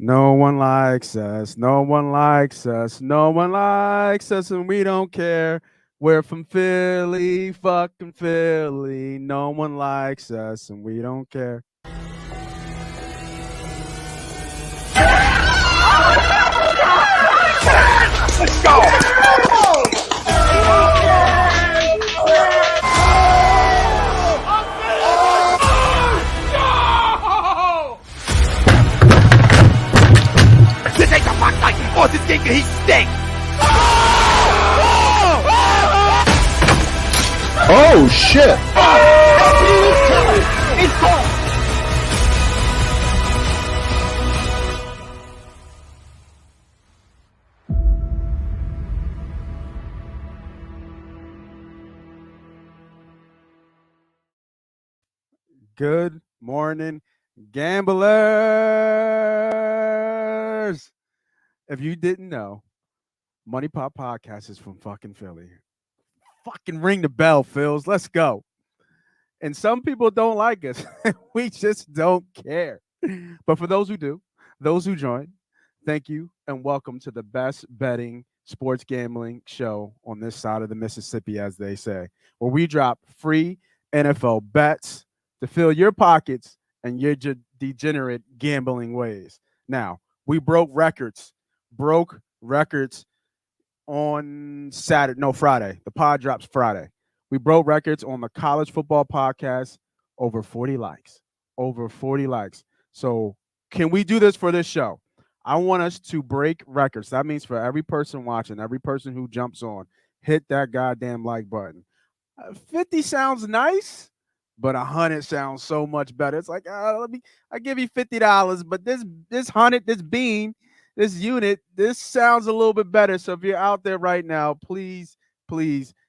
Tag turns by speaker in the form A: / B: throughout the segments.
A: No one likes us. No one likes us. No one likes us, and we don't care. We're from Philly, fucking Philly. No one likes us, and we don't care.
B: Let's go! This ain't the Fox night. Oh, this game he stinks.
C: Oh shit!
B: It's gone.
A: Good morning, gamblers. If you didn't know, MoneyPot Podcast is from fucking Philly. Fucking ring the bell, Phils. Let's go. And some people don't like us. We just don't care. But for those who do, those who join, thank you and welcome to the best betting sports gambling show on this side of the Mississippi, as they say, where we drop free NFL bets to fill your pockets and your degenerate gambling ways. Now, we broke records on Friday. The pod drops Friday. We broke records on the college football podcast, over 40 likes. Over 40 likes. So can we do this for this show? I want us to break records. That means for every person watching, every person who jumps on, hit that goddamn like button. 50 sounds nice, but 100 sounds so much better. It's like, I give you $50, but this 100, this bean, this unit, this sounds a little bit better. So if you're out there right now, please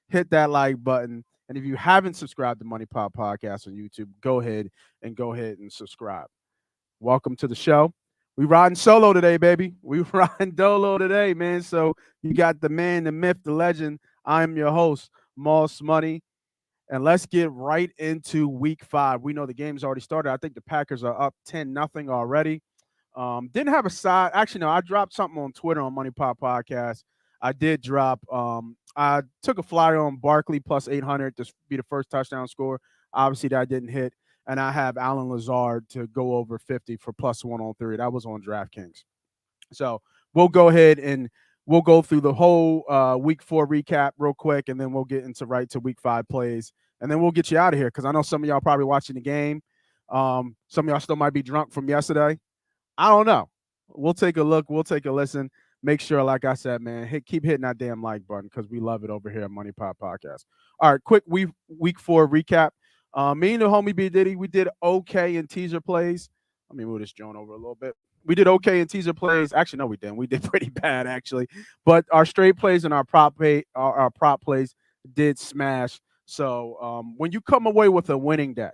A: hit that like button. And if you haven't subscribed to MoneyPot Podcast on YouTube, go ahead and subscribe. Welcome to the show. We riding solo today, baby. We riding dolo today, man. So you got the man, the myth, the legend. I'm your host, Moss Money. And let's get right into week 5. We know the game's already started. I think the Packers are up 10-0 already. Didn't have a side. Actually, no, I dropped something on Twitter on MoneyPot Podcast. I did drop. I took a flyer on Barkley plus 800 to be the first touchdown score. Obviously, that didn't hit. And I have Allen Lazard to go over 50 for plus 103. That was on DraftKings. So we'll go ahead and we'll go through the whole week 4 recap real quick, and then we'll get into right to week 5 plays. And then we'll get you out of here because I know some of y'all probably watching the game. Some of y'all still might be drunk from yesterday. I don't know. We'll take a look. We'll take a listen. Make sure, like I said, man, keep hitting that damn like button because we love it over here at MoneyPot Podcast. All right, quick week 4 recap. Me and the homie B Diddy, we did okay in teaser plays. Let me move this joint over a little bit. We did okay in teaser plays. Actually, no, we didn't. We did pretty bad, actually. But our straight plays and our prop plays did smash. So when you come away with a winning day,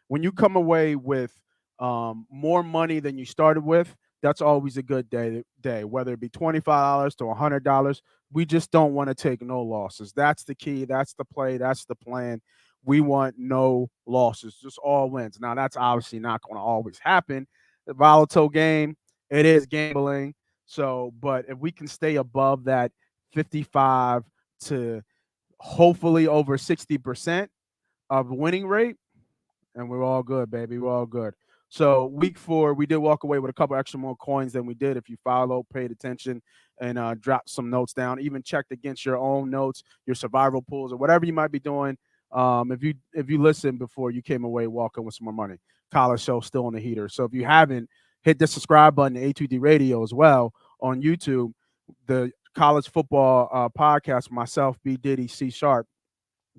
A: when you come away with more money than you started with, that's always a good day, whether it be $25 to $100. We just don't want to take no losses. That's the key. That's the play. That's the plan. We want no losses, just all wins. Now, that's obviously not going to always happen. The volatile game, it is gambling. So, but if we can stay above that 55 to hopefully over 60% of winning rate, and we're all good, baby. We're all good. So week 4, we did walk away with a couple extra more coins than we did if you followed, paid attention, and dropped some notes down. Even checked against your own notes, your survival pools, or whatever you might be doing. If you listened before, you came away walking with some more money. College show still on the heater. So if you haven't, hit the subscribe button to A2D Radio as well on YouTube. The college football podcast, myself, B Diddy, C Sharp.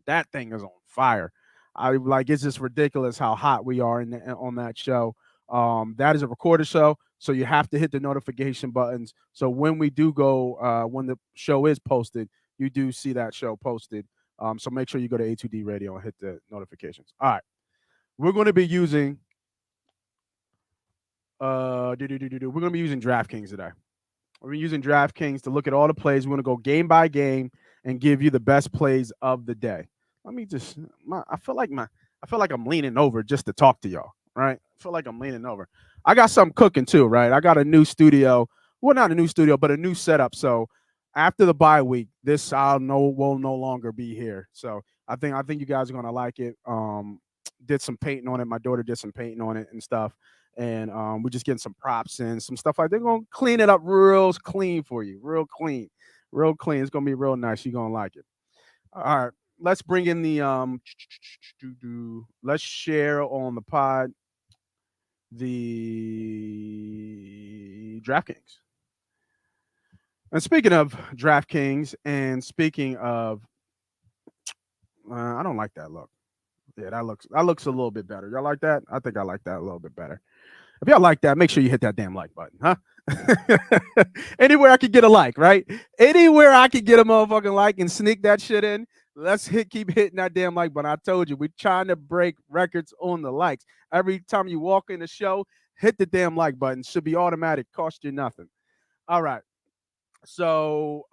A: That thing is on fire. It's just ridiculous how hot we are on that show. That is a recorded show, so you have to hit the notification buttons. So when we do go, when the show is posted, you do see that show posted. So make sure you go to A2D Radio and hit the notifications. All right, we're going to be using we're going to be using DraftKings today. We're using DraftKings to look at all the plays. We're going to go game by game and give you the best plays of the day. Let me just I feel like I'm leaning over just to talk to y'all. right? I feel like I'm leaning over. I got something cooking too, right? I got a new studio. Well, not a new studio, but a new setup. So after the bye week, this I'll know will no longer be here. So I think you guys are gonna like it. Did some painting on it. My daughter did some painting on it and stuff. And we're just getting some props and some stuff like they're gonna clean it up real clean for you. Real clean. Real clean. It's gonna be real nice. You're gonna like it. All right. Let's bring in the let's share on the pod the DraftKings. And speaking of DraftKings, and speaking of, I don't like that look. Yeah, that looks a little bit better. Y'all like that? I think I like that a little bit better. If y'all like that, make sure you hit that damn like button, huh? Anywhere I could get a like, right? Anywhere I could get a motherfucking like and sneak that shit in. Keep hitting that damn like button. I told you, we're trying to break records on the likes. Every time you walk in the show, hit the damn like button. Should be automatic, cost you nothing. All right. So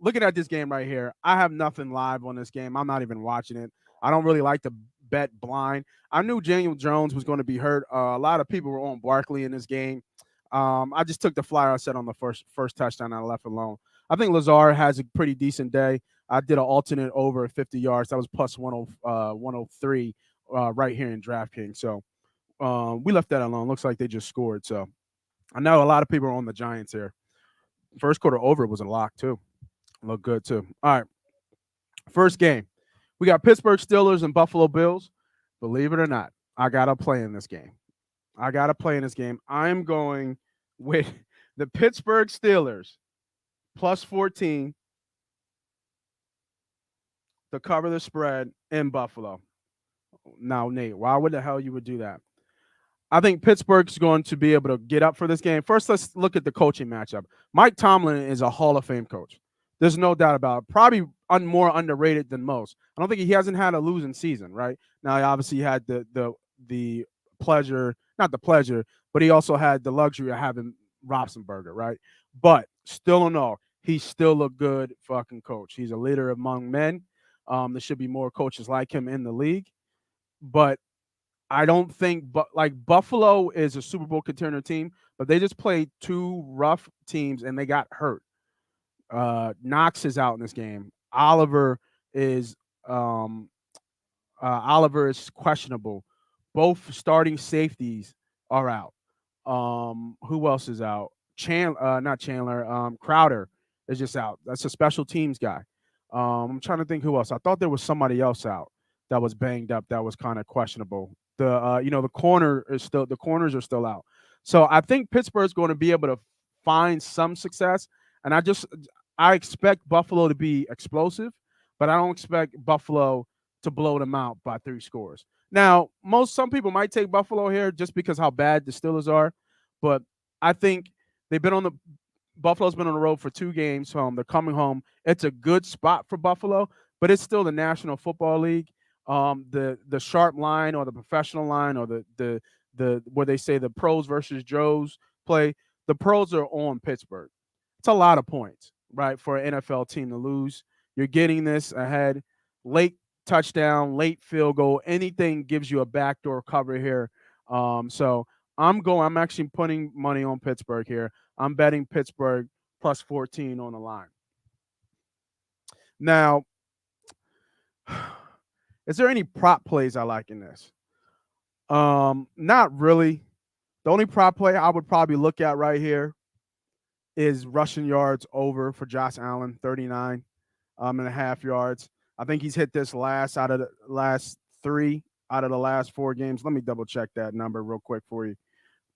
A: looking at this game right here, I have nothing live on this game. I'm not even watching it. I don't really like to bet blind. I knew Daniel Jones was going to be hurt. A lot of people were on Barkley in this game. I just took the flyer I set on the first touchdown and I left alone. I think Lazard has a pretty decent day. I did an alternate over 50 yards. That was plus 103 right here in DraftKings. So we left that alone. Looks like they just scored. So I know a lot of people are on the Giants here. First quarter over was a lock too. Look good too. All right. First game. We got Pittsburgh Steelers and Buffalo Bills. Believe it or not, I got to play in this game. I'm going with the Pittsburgh Steelers plus 14 to cover the spread in Buffalo. Now, Nate, why would the hell you would do that? I think Pittsburgh's going to be able to get up for this game. First, let's look at the coaching matchup. Mike Tomlin is a Hall of Fame coach. There's no doubt about it. Probably more underrated than most. I don't think he hasn't had a losing season, right? Now, he obviously had the pleasure, not the pleasure, but he also had the luxury of having Robsenberger, right? But still in all, he's still a good fucking coach. He's a leader among men. There should be more coaches like him in the league. But I don't think, Buffalo is a Super Bowl contender team, but they just played two rough teams and they got hurt. Knox is out in this game. Oliver is questionable. Both starting safeties are out. Who else is out? Not Chandler. Crowder is just out. That's a special teams guy. I'm trying to think who else. I thought there was somebody else out that was banged up. That was kind of questionable. The corners are still out. So I think Pittsburgh's going to be able to find some success. And I expect Buffalo to be explosive, but I don't expect Buffalo to blow them out by 3 scores. Now, some people might take Buffalo here just because how bad the Steelers are, but I think Buffalo's been on the road for 2 games home. They're coming home. It's a good spot for Buffalo, but it's still the National Football League. The sharp line or the professional line or the where they say the pros versus Joes play, the pros are on Pittsburgh. It's a lot of points, right, for an NFL team to lose. You're getting this ahead. Late touchdown, late field goal, anything gives you a backdoor cover here. So I'm actually putting money on Pittsburgh here. I'm betting Pittsburgh plus 14 on the line. Now, is there any prop plays I like in this? Not really. The only prop play I would probably look at right here is rushing yards over for Josh Allen, 39 and a half yards. I think he's hit this out of the last 3 out of the last 4 games. Let me double check that number real quick for you.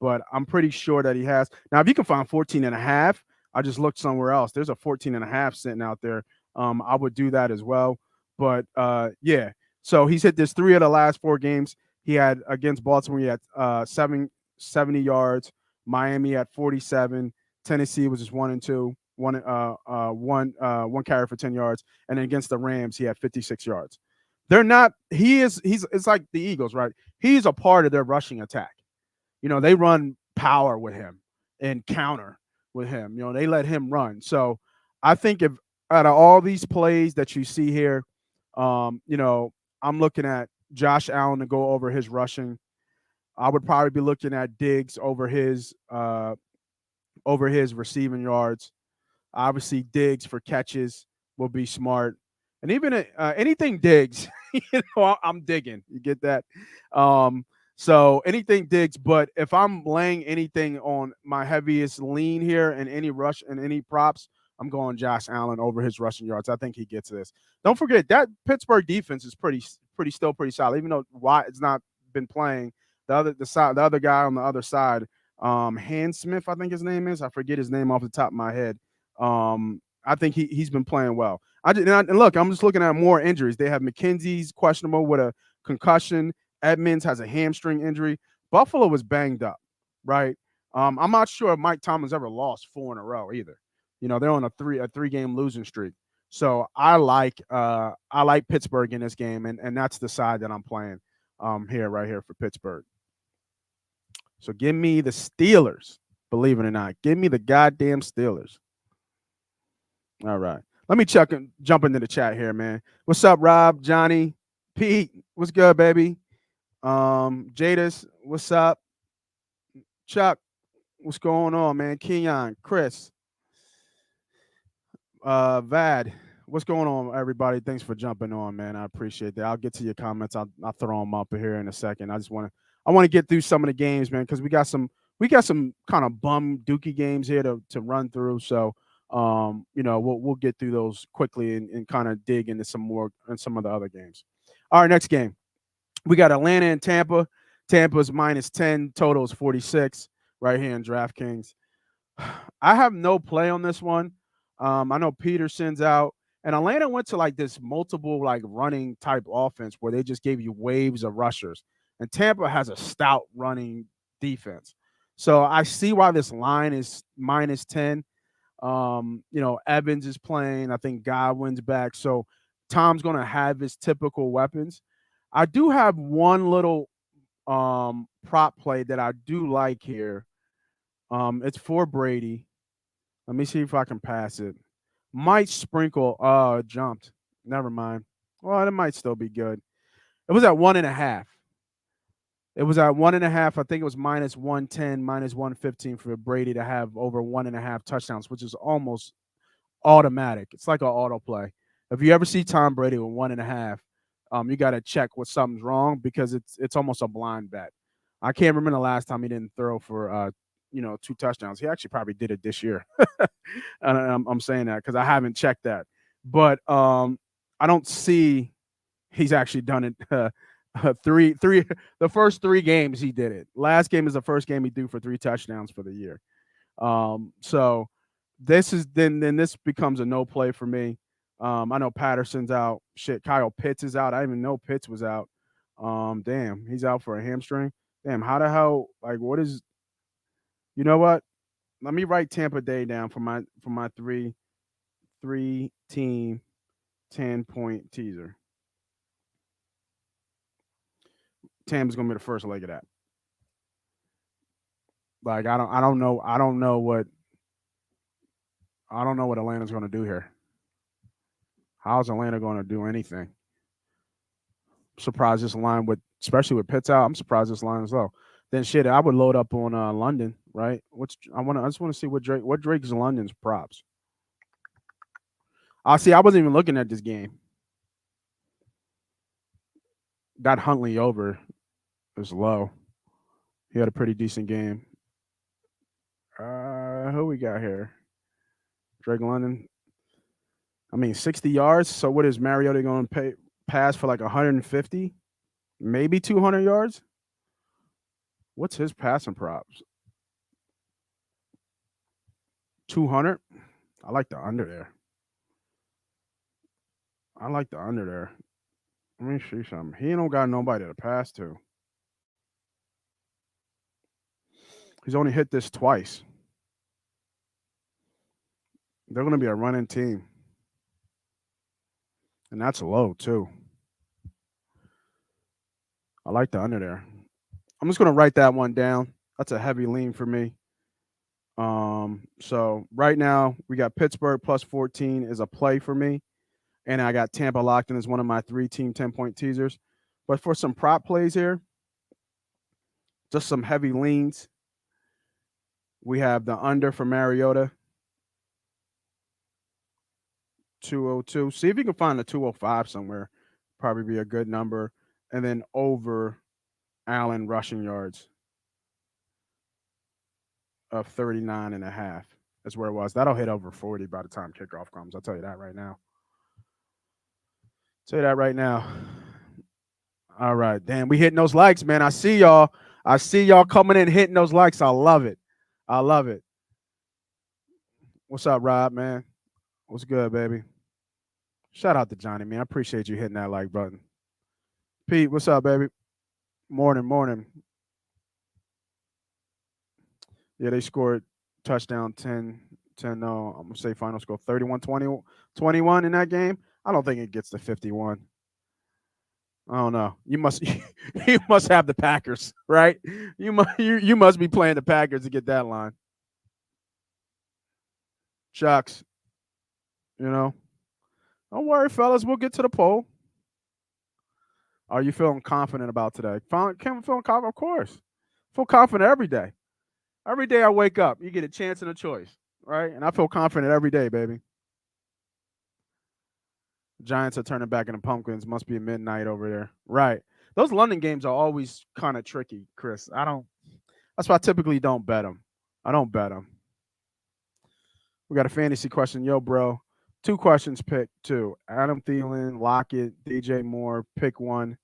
A: But I'm pretty sure that he has. Now, if you can find 14 and a half, I just looked somewhere else. There's a 14 and a half sitting out there. I would do that as well. But yeah, so he's hit this 3 of the last 4 games. He had against Baltimore, he had 70 yards. Miami at 47. Tennessee was just 1 and 2. One carry for 10 yards. And then against the Rams, he had 56 yards. It's like the Eagles, right? He's a part of their rushing attack. They run power with him and counter with him. They let him run. So I think if out of all these plays that you see here, I'm looking at Josh Allen to go over his rushing. I would probably be looking at Diggs over his receiving yards. Obviously, Diggs for catches will be smart, and even anything Diggs, I'm digging. You get that? So anything Diggs, but if I'm laying anything on my heaviest lean here and any rush and any props, I'm going Josh Allen over his rushing yards. I think he gets this. Don't forget that Pittsburgh defense is pretty solid, even though Watt has not been playing. The other guy on the other side, Hand Smith, I think his name is. I forget his name off the top of my head. I think he's been playing well. And look, I'm just looking at more injuries. They have McKenzie's questionable with a concussion. Edmonds has a hamstring injury. Buffalo was banged up, right? I'm not sure if Mike Tomlin's ever lost 4 in a row either. They're on a three-game losing streak. So I like Pittsburgh in this game, and that's the side that I'm playing right here for Pittsburgh. So give me the Steelers, believe it or not. Give me the goddamn Steelers. All right. Let me jump into the chat here, man. What's up, Rob, Johnny, Pete? What's good, baby? Jadis, what's up? Chuck, what's going on, man? Keon, Chris, Vad, what's going on, everybody? Thanks for jumping on, man. I appreciate that. I'll get to your comments. I'll throw them up here in a second. I want to get through some of the games, man, because we got some kind of bum dookie games here to run through. So we'll get through those quickly and kind of dig into some of the other games. All right, next game. We got Atlanta and Tampa. Tampa's -10, total is 46 right here in DraftKings. I have no play on this one. I know Peterson's out, and Atlanta went to like this multiple like running type offense where they just gave you waves of rushers, and Tampa has a stout running defense. So I see why this line is -10. Evans is playing. I think Godwin's back, so Tom's going to have his typical weapons. I do have one little prop play that I do like here. It's for Brady. Let me see if I can pass it. Might sprinkle. It jumped. Never mind. Well, it might still be good. It was at 1.5. It was at 1.5. I think it was -110, -115 for Brady to have over 1.5 touchdowns, which is almost automatic. It's like an auto play. If you ever see Tom Brady with 1.5, you got to check what something's wrong because it's almost a blind bet. I can't remember the last time he didn't throw for 2 touchdowns. He actually probably did it this year. And I'm saying that because I haven't checked that. But I don't see he's actually done it. The first 3 games he did it. Last game is the first game he threw for 3 touchdowns for the year. So this is then this becomes a no play for me. I know Patterson's out. Shit, Kyle Pitts is out. I didn't even know Pitts was out. Damn, he's out for a hamstring. Damn, how the hell? Like, what is? You know what? Let me write Tampa Day down for my 3-team 10-point teaser. Tampa's gonna be the first leg of that. Like, I don't know what Atlanta's gonna do here. How's Atlanta going to do anything? I'm surprised this line especially with Pitts out. I'm surprised this line is low. Then shit, I would load up on London, right? I just want to see what Drake's London's props. I wasn't even looking at this game. Got Huntley over is low. He had a pretty decent game. Who we got here? Drake London. 60 yards. So what is Mariota going to pass for like 150? Maybe 200 yards? What's his passing props? 200? I like the under there. Let me see something. He don't got nobody to pass to. He's only hit this twice. They're going to be a running team. And that's low, too. I like the under there. I'm just going to write that one down. That's a heavy lean for me. So right now, we got Pittsburgh +14 is a play for me. And I got Tampa locked in as one of my 3-team 10-point teasers. But for some prop plays here, Just some heavy leans. We have the under for Mariota, 202. See if you can find a 205 somewhere. Probably be a good number. And then over Allen rushing yards of 39 and a half. That's where it was. That'll hit over 40 by the time kickoff comes. I'll tell you that right now. All right. Damn, we hitting those likes, man. I see y'all. I see y'all coming in hitting those likes. I love it. What's up, Rob, man? What's good, baby? Shout out to Johnny, man. I appreciate you hitting that like button. Pete, what's up, baby? Morning. Yeah, they scored touchdown 10, no, I'm going to say final score 21 in that game. I don't think it gets to 51. I don't know. You must have the Packers, right? You must be playing the Packers to get that line. Shucks. Don't worry, fellas. We'll get to the poll. Are you feeling confident about today? Feeling confident? Of course. Feel confident every day. Every day I wake up, you get a chance and a choice, right? And I feel confident every day, baby. Giants are turning back into pumpkins. Must be midnight over there. Right. Those London games are always kind of tricky, Chris. That's why I typically don't bet them. I don't bet them. We got a fantasy question. Yo, bro. 2 questions, pick 2. Adam Thielen, Lockett, DJ Moore, pick 1.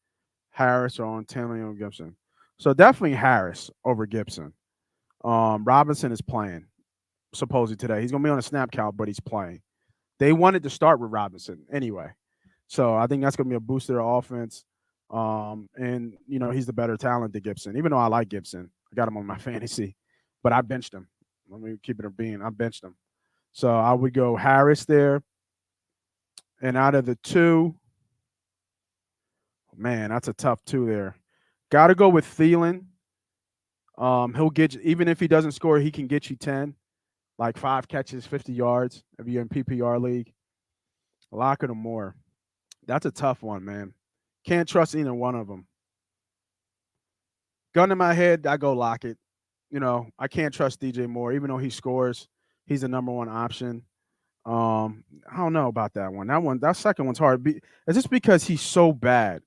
A: Harris or Antonio Gibson. So definitely Harris over Gibson. Robinson is playing, supposedly today. He's going to be on a snap count, but he's playing. They wanted to start with Robinson anyway. So I think that's going to be a boost to their offense. And, he's the better talent than Gibson, even though I like Gibson. I got him on my fantasy, but I benched him. Let me keep it a bean. I benched him. So I would go Harris there. And out of the 2, man, that's a tough 2 there. Got to go with Thielen. He'll get you, even if he doesn't score, he can get you 10, like 5 catches, 50 yards if you're in PPR league. Lockett or Moore. That's a tough one, man. Can't trust either one of them. Gun in my head, I go Lockett. I can't trust DJ Moore, even though he scores. He's the number 1 option. I don't know about that one. That second one's hard. It's just because he's so bad.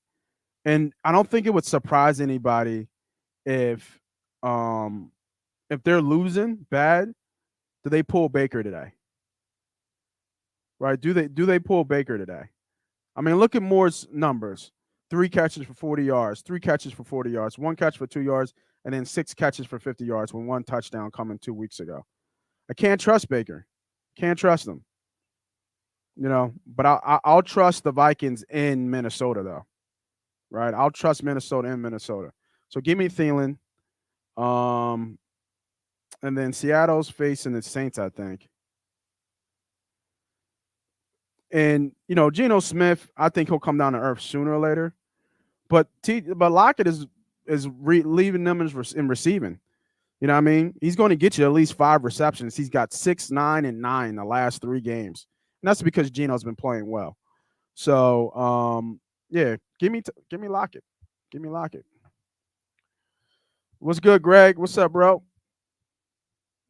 A: And I don't think it would surprise anybody if they're losing bad, do they pull Baker today? Right? Do they pull Baker today? I mean, look at Moore's numbers. 3 catches for 40 yards, 3 catches for 40 yards, 1 catch for 2 yards, and then 6 catches for 50 yards with 1 touchdown coming 2 weeks ago. I can't trust Baker. Can't trust him. But I'll trust the Vikings in Minnesota, though. Right? I'll trust Minnesota in Minnesota. So give me Thielen. And then Seattle's facing the Saints, I think. And, Geno Smith, I think he'll come down to earth sooner or later. But Lockett is leaving them in receiving. You know what I mean? He's going to get you at least 5 receptions. He's got 6, 9, and 9 the last 3 games. And that's because Geno's been playing well. So, yeah, give me Lockett. Give me Lockett. What's good, Greg? What's up, bro?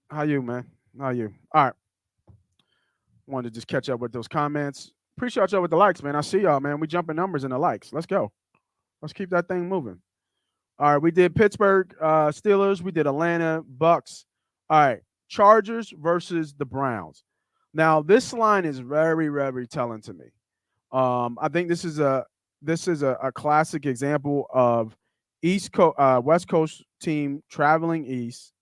A: How you, man? How you? All right. Wanted to just catch up with those comments. Appreciate y'all with the likes, man. I see y'all, man. We jumping numbers in the likes. Let's go. Let's keep that thing moving. All right, we did Pittsburgh Steelers. We did Atlanta Bucks. All right, Chargers versus the Browns. Now, this line is very, very telling to me. I think this is a classic example of West Coast team traveling east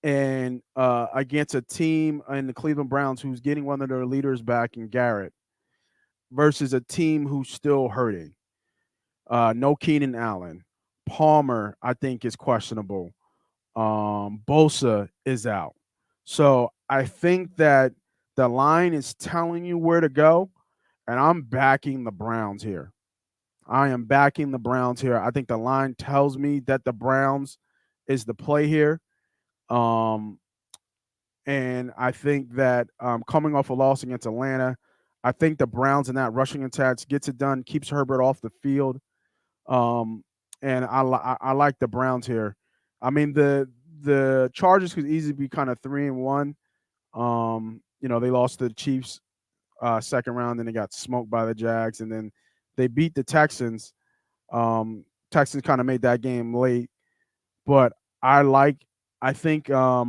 A: and against a team in the Cleveland Browns who's getting one of their leaders back in Garrett versus a team who's still hurting. No Keenan Allen. Palmer, I think, is questionable. Bosa is out. So I think that the line is telling you where to go, and I'm backing the Browns here. I am backing the Browns here. I think the line tells me that the Browns is the play here. And I think that coming off a loss against Atlanta, I think the Browns in that rushing attacks gets it done, keeps Herbert off the field. And and I like the Browns here. I mean, the Chargers could easily be kind of 3-1. They lost to the Chiefs second round, then they got smoked by the Jags, and then they beat the Texans. Texans kind of made that game late, but I think I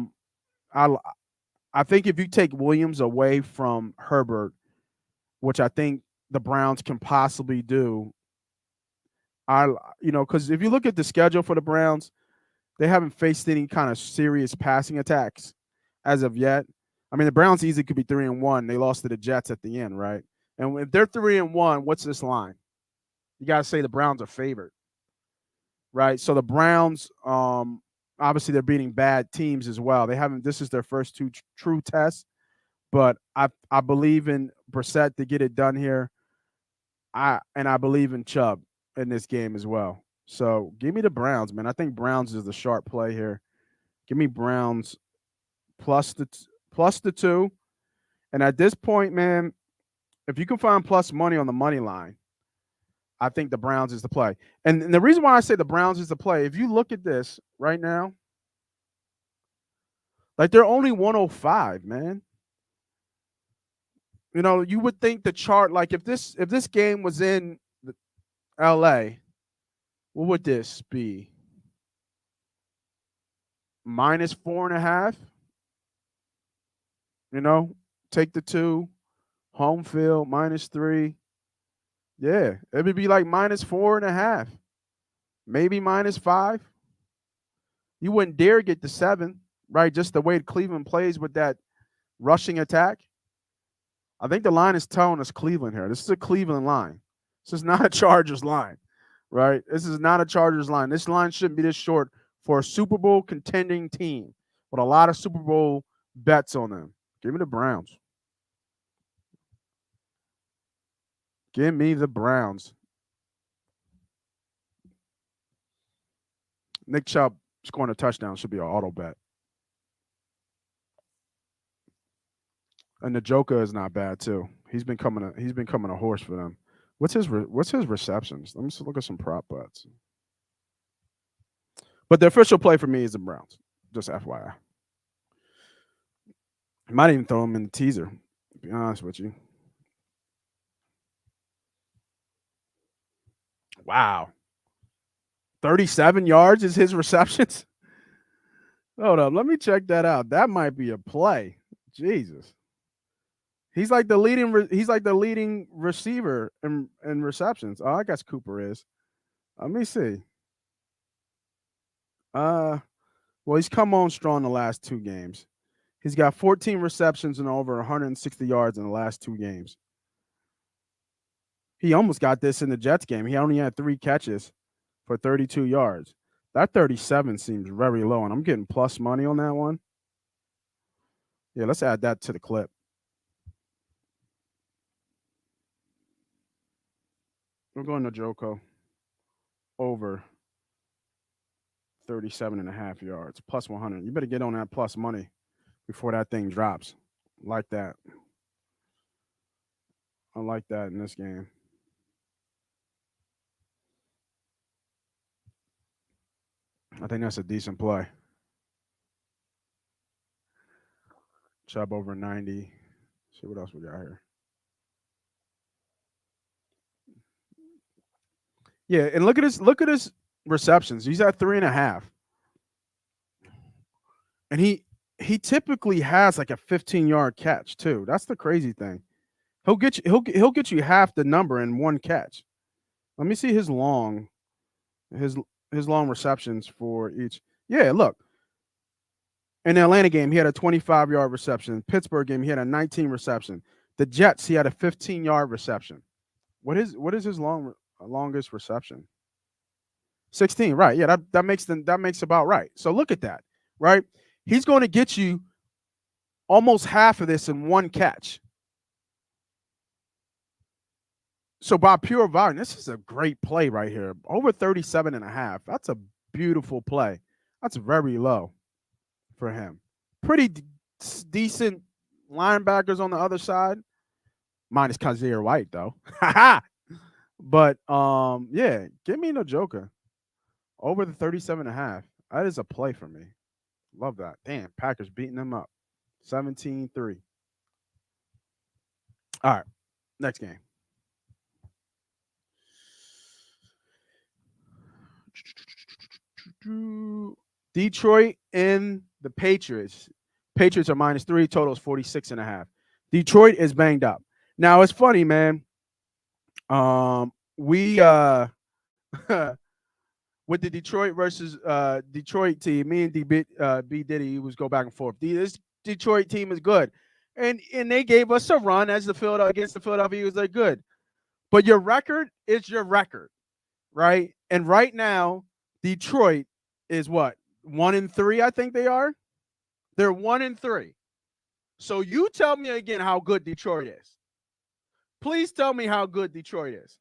A: think if you take Williams away from Herbert, which I think the Browns can possibly do, because if you look at the schedule for the Browns, they haven't faced any kind of serious passing attacks as of yet. I mean, the Browns easily could be 3-1. They lost to the Jets at the end, right? And if they're 3-1, what's this line? You got to say the Browns are favored, right? So the Browns, obviously, they're beating bad teams as well. They haven't. This is their first two true tests, but I believe in Brissett to get it done here. I believe in Chubb in this game as well. So give me the Browns, man. I think Browns is the sharp play here. Give me Browns plus the 2. And at this point, man, if you can find plus money on the money line, I think the Browns is the play. And the reason why I say the Browns is the play, if you look at this right now, like they're only 105, man. You would think the chart, like if this game was in LA, what would this be? -4.5. Take the 2, home field -3. Yeah, it would be like -4.5, maybe -5. You wouldn't dare get the 7, right? Just the way Cleveland plays with that rushing attack. I think the line is telling us Cleveland here. This is a Cleveland line. This is not a Chargers line, right? This is not a Chargers line. This line shouldn't be this short for a Super Bowl contending team with a lot of Super Bowl bets on them. Give me the Browns. Give me the Browns. Nick Chubb scoring a touchdown should be an auto bet. And the Joker is not bad too. He's been coming a horse for them. What's his receptions? Let me just look at some prop bets. But the official play for me is the Browns. Just FYI. I might even throw him in the teaser, to be honest with you. Wow. 37 yards is his receptions? Hold up. Let me check that out. That might be a play. Jesus. He's like the leading receiver in receptions. Oh, I guess Cooper is. Let me see. Well, he's come on strong the last 2 games. He's got 14 receptions and over 160 yards in the last 2 games. He almost got this in the Jets game. He only had 3 catches for 32 yards. That 37 seems very low, and I'm getting plus money on that one. Yeah, let's add that to the clip. We're going to Joko over 37.5 yards, plus 100. You better get on that plus money before that thing drops. Like that. I like that in this game. I think that's a decent play. Chubb over 90. See what else we got here. Yeah, and look at his receptions. He's at 3.5. And he typically has like a 15-yard catch too. That's the crazy thing. He'll get you half the number in one catch. Let me see his long receptions for each. Yeah, look. In the Atlanta game, he had a 25-yard reception. Pittsburgh game, he had a 19 reception. The Jets, he had a 15-yard reception. What is his longest reception? 16, right? Yeah, that makes about right. So look at that, right? He's going to get you almost half of this in one catch. So by pure volume, this is a great play right here. Over 37.5. That's a beautiful play. That's very low for him. Pretty decent linebackers on the other side. Minus Kazir White, though. But, yeah, give me no Joker. Over the 37.5. That is a play for me. Love that. Damn, Packers beating them up. 17-3. All right, next game. Detroit and the Patriots. Patriots are -3. Totals 46.5. Detroit is banged up. Now it's funny, man. We with the Detroit versus Detroit team, me and B Diddy was go back and forth. This Detroit team is good, and they gave us a run as against the Philadelphia Eagles. They're good, but your record is your record, right? And right now, Detroit is what 1-3. I think they are. They're 1-3. So you tell me again how good Detroit is. Please tell me how good Detroit is.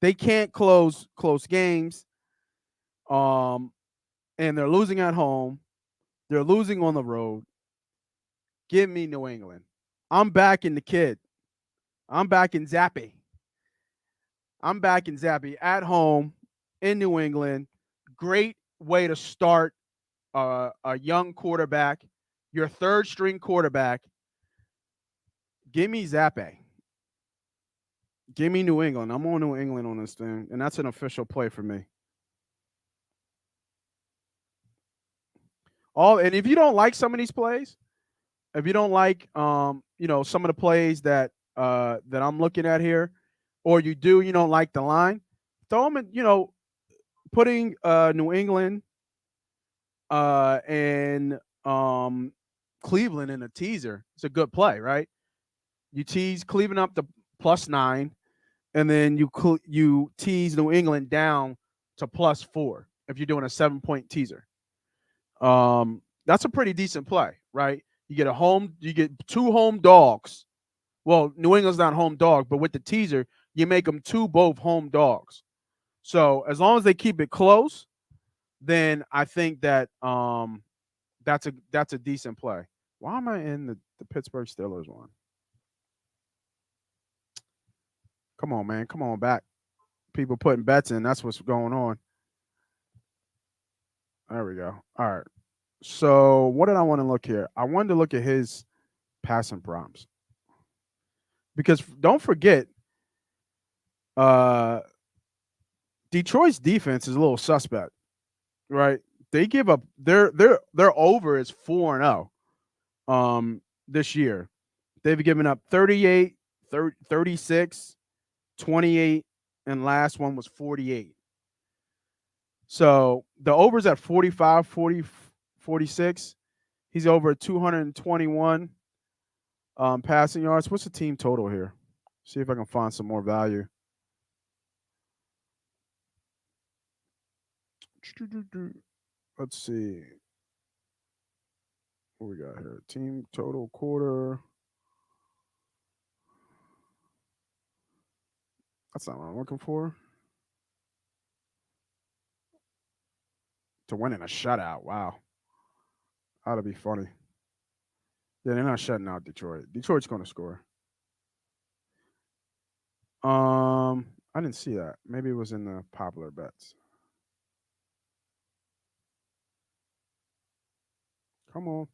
A: They can't close games. And they're losing at home. They're losing on the road. Give me New England. I'm backing the kid. I'm backing Zappy. At home in New England. Great way to start a young quarterback, your third string quarterback. Give me Zappe. Give me New England. I'm on New England on this thing, and that's an official play for me. And if you don't like some of these plays, if you don't like some of the plays that I'm looking at here, or you don't like the line, throw them in, putting New England and Cleveland in a teaser. It's a good play, right? You tease Cleveland up to +9, and then you tease New England down to +4 if you're doing a 7-point teaser. That's a pretty decent play, right? You get 2 home dogs. Well, New England's not home dog, but with the teaser, you make them both home dogs. So as long as they keep it close, then I think that that's a decent play. Why am I in the Pittsburgh Steelers one? Come on, man. Come on back. People putting bets in. That's what's going on. There we go. All right. So what did I want to look here? I wanted to look at his passing prompts. Because don't forget, Detroit's defense is a little suspect, right? They give up their over is 4-0 this year. They've given up 38, 36, 28, and last one was 48. So the over's at 45, 40, 46. He's over 221 passing yards. What's the team total here? See if I can find some more value. Let's see. What we got here? Team total quarter. That's not what I'm looking for. To win in a shutout. Wow. That'd be funny. Yeah, they're not shutting out Detroit. Detroit's going to score. I didn't see that. Maybe it was in the popular bets. Come on.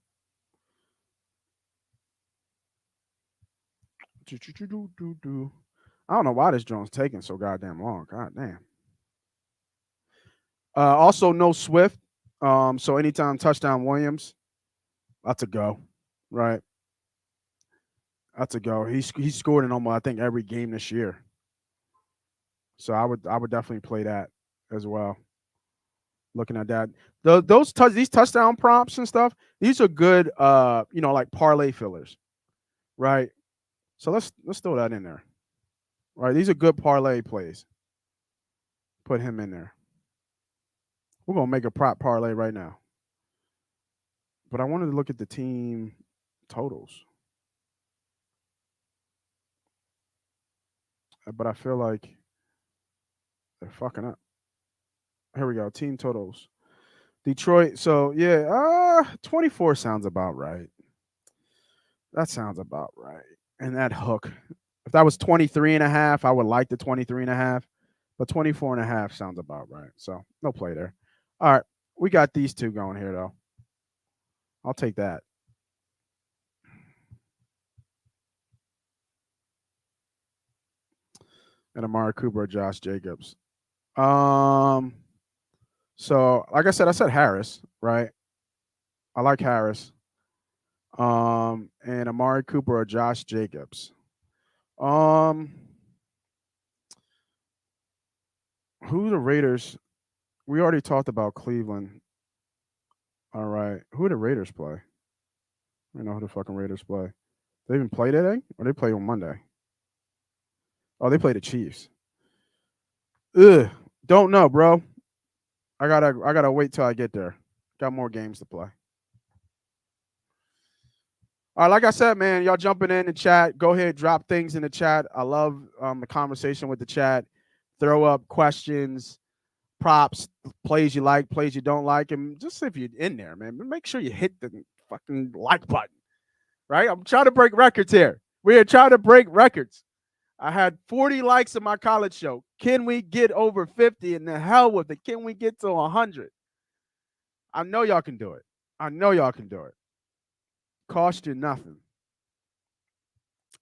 A: I don't know why this Jones taking so goddamn long. God damn. Also, no Swift. So anytime touchdown Williams, that's a go, right? That's a go. He scored in almost, I think, every game this year. So I would definitely play that as well. Looking at that, these touchdown prompts and stuff, these are good. Like parlay fillers, right? So let's throw that in there. Right, these are good parlay plays. Put him in there. We're gonna make a prop parlay right now. But I wanted to look at the team totals. But I feel like they're fucking up. Here we go. Team totals. Detroit. So yeah, 24 sounds about right. That sounds about right. And that hook. If that was 23.5, I would like the 23.5. but 24.5 sounds about right. So no play there. All right, we got these two going here though. I'll take that. And Amari Cooper or Josh Jacobs. So like I said Harris, right? I like Harris. And Amari Cooper or Josh Jacobs. Um, who the Raiders? We already talked about Cleveland. All right, who the Raiders play? I don't know who the fucking Raiders play. They even play today, or they play on Monday? Oh, they play the Chiefs. Ugh, don't know, bro. I gotta wait till I get there. Got more games to play. All right, like I said, man, y'all jumping in the chat. Go ahead, drop things in the chat. I love the conversation with the chat. Throw up questions, props, plays you like, plays you don't like, and just if you're in there, man, make sure you hit the fucking like button. Right? I'm trying to break records here. We are trying to break records. I had 40 likes in my college show. Can we get over 50? And the hell with it. Can we get to 100? I know y'all can do it. I know y'all can do it. Cost you nothing.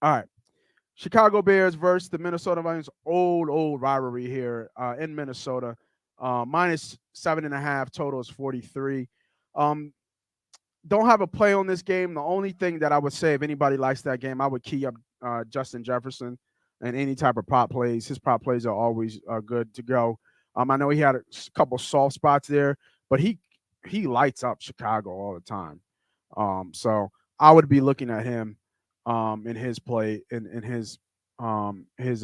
A: All right. Chicago Bears versus the Minnesota Vikings. Old rivalry here in Minnesota. Minus 7.5. Total is 43. Don't have a play on this game. The only thing that I would say, if anybody likes that game, I would key up Justin Jefferson and any type of prop plays. His prop plays are always good to go. I know he had a couple soft spots there, but he lights up Chicago all the time. So I would be looking at him in his play in his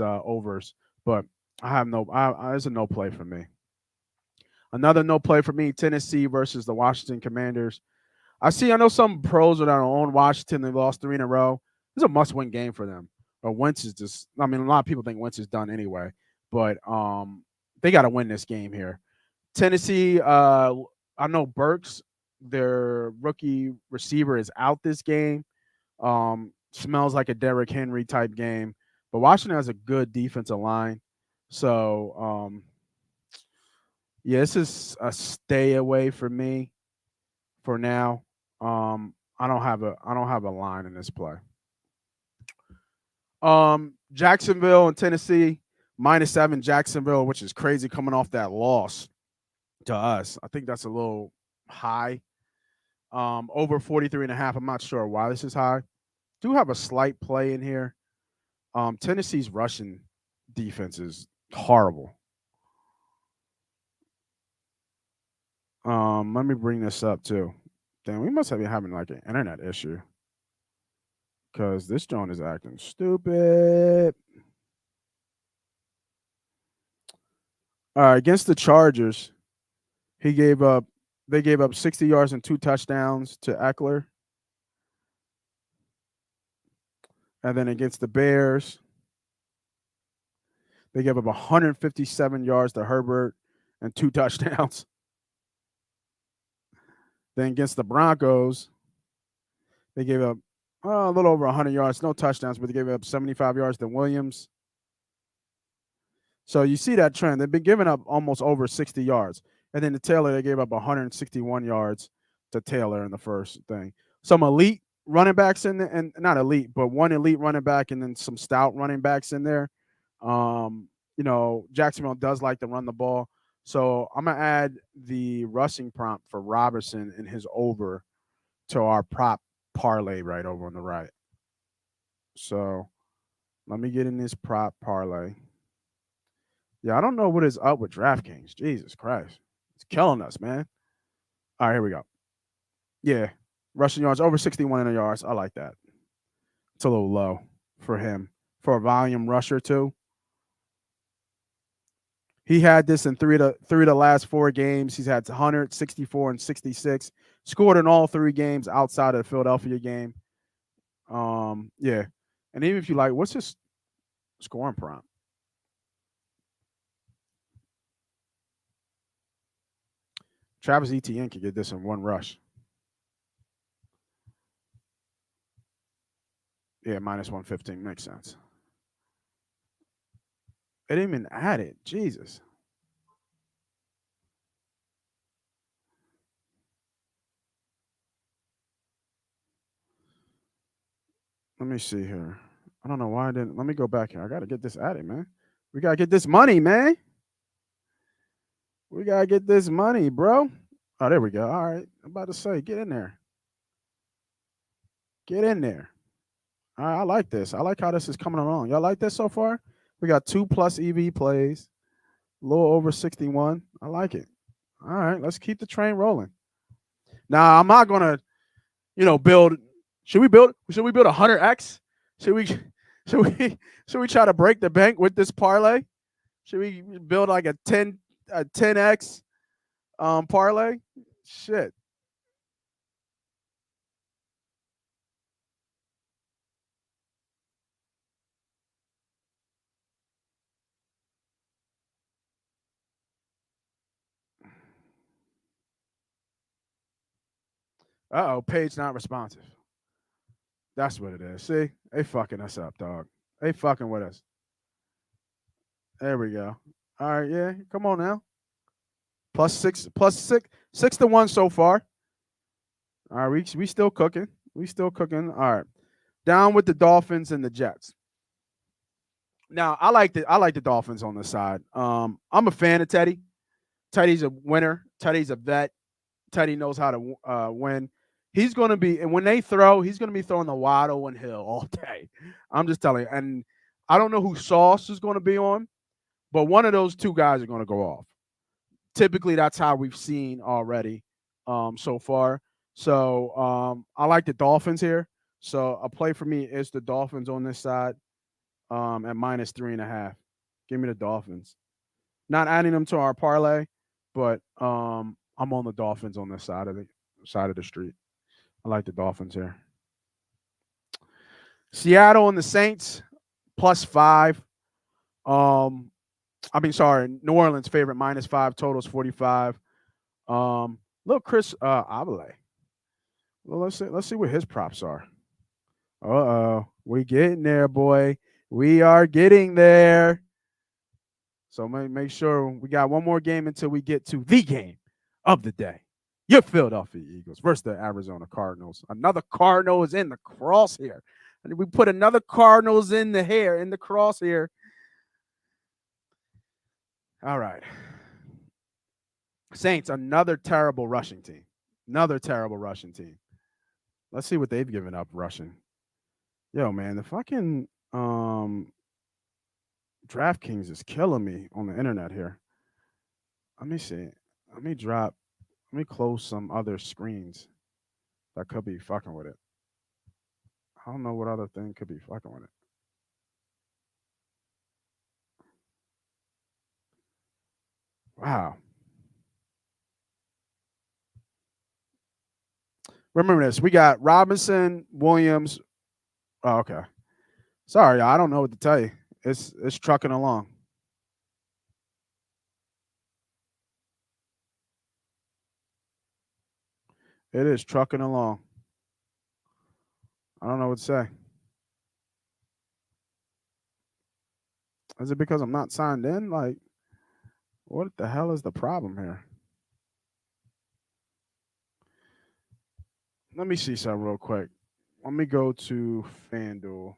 A: overs, but I have no. There's a no play for me. Another no play for me. Tennessee versus the Washington Commanders. I know some pros that are on Washington. They lost 3 in a row. It's a must-win game for them. But Wentz is just. I mean, a lot of people think Wentz is done anyway, but they got to win this game here. Tennessee. I know Burks, their rookie receiver, is out this game. Smells like a Derrick Henry type game, but Washington has a good defensive line. So, yeah, this is a stay away for me for now. I don't have a line in this play. Jacksonville and Tennessee -7 Jacksonville, which is crazy coming off that loss to us. I think that's a little high. Over 43.5. I'm not sure why this is high. Do have a slight play in here. Tennessee's rushing defense is horrible. Let me bring this up too. Damn, we must have been having like an internet issue. Because this joint is acting stupid. All right, against the Chargers, they gave up 60 yards and 2 touchdowns to Eckler. And then against the Bears, they gave up 157 yards to Herbert and 2 touchdowns. Then against the Broncos, they gave up a little over 100 yards, no touchdowns, but they gave up 75 yards to Williams. So you see that trend. They've been giving up almost over 60 yards. And then to Taylor, they gave up 161 yards to Taylor in the first thing. Some elite running backs in there, and not elite, but one elite running back and then some stout running backs in there. Jacksonville does like to run the ball. So I'm going to add the rushing prompt for Robertson and his over to our prop parlay right over on the right. So let me get in this prop parlay. Yeah, I don't know what is up with DraftKings. Jesus Christ. It's killing us, man. All right, here we go. Yeah, rushing yards over 61 yards. I like that. It's a little low for him. For a volume rusher, too. He had this in three of the last 4 games. He's had 164 and 66. Scored in all 3 games outside of the Philadelphia game. Yeah. And even if you like, what's his scoring prompt? Travis Etienne could get this in 1 rush. Yeah, -115 makes sense. It didn't even add it. Jesus. Let me see here. I don't know why I didn't. Let me go back here. I got to get this added, man. We got to get this money, man. We got to get this money, bro. Oh, there we go. All right. I'm about to say, get in there. Get in there. All right, I like this. I like how this is coming along. Y'all like this so far? We got 2+ EV plays, a little over 61. I like it. All right, let's keep the train rolling. Now, I'm not gonna, build. Should we build 100x? Should we should we try to break the bank with this parlay? Should we build like a 10x parlay? Shit. Uh-oh, page not responsive. That's what it is. See? They fucking us up, dog. They fucking with us. There we go. All right, yeah. Come on now. +6 to 1 so far. All right, we still cooking. We still cooking. All right. Down with the Dolphins and the Jets. Now, I like the Dolphins on this side. I'm a fan of Teddy. Teddy's a winner. Teddy's a vet. Teddy knows how to win. He's going to be, and when they throw, he's going to be throwing the Waddle and Hill all day. I'm just telling you. And I don't know who Sauce is going to be on, but one of those two guys are going to go off. Typically, that's how we've seen already so far. So I like the Dolphins here. So a play for me is the Dolphins on this side at -3.5. Give me the Dolphins. Not adding them to our parlay, but I'm on the Dolphins on this side of the street. I like the Dolphins here. Seattle and the Saints +5. New Orleans favorite -5, totals 45. Little Chris Avonte. Well, let's see what his props are. We getting there, boy. We are getting there. So make sure we got one more game until we get to the game of the day. Your Philadelphia Eagles versus the Arizona Cardinals. Another Cardinal is in the crosshair. And we put another Cardinals in the crosshair. All right. Saints, another terrible rushing team. Let's see what they've given up rushing. Yo, man, the fucking DraftKings is killing me on the internet here. Let me see. Let me close some other screens that could be fucking with it. I don't know what other thing could be fucking with it. Wow. Remember this. We got Robinson, Williams. Oh, okay. Sorry, I don't know what to tell you. It's trucking along. It is trucking along. I don't know what to say. Is it because I'm not signed in? Like, what the hell is the problem here? Let me see something real quick. Let me go to FanDuel.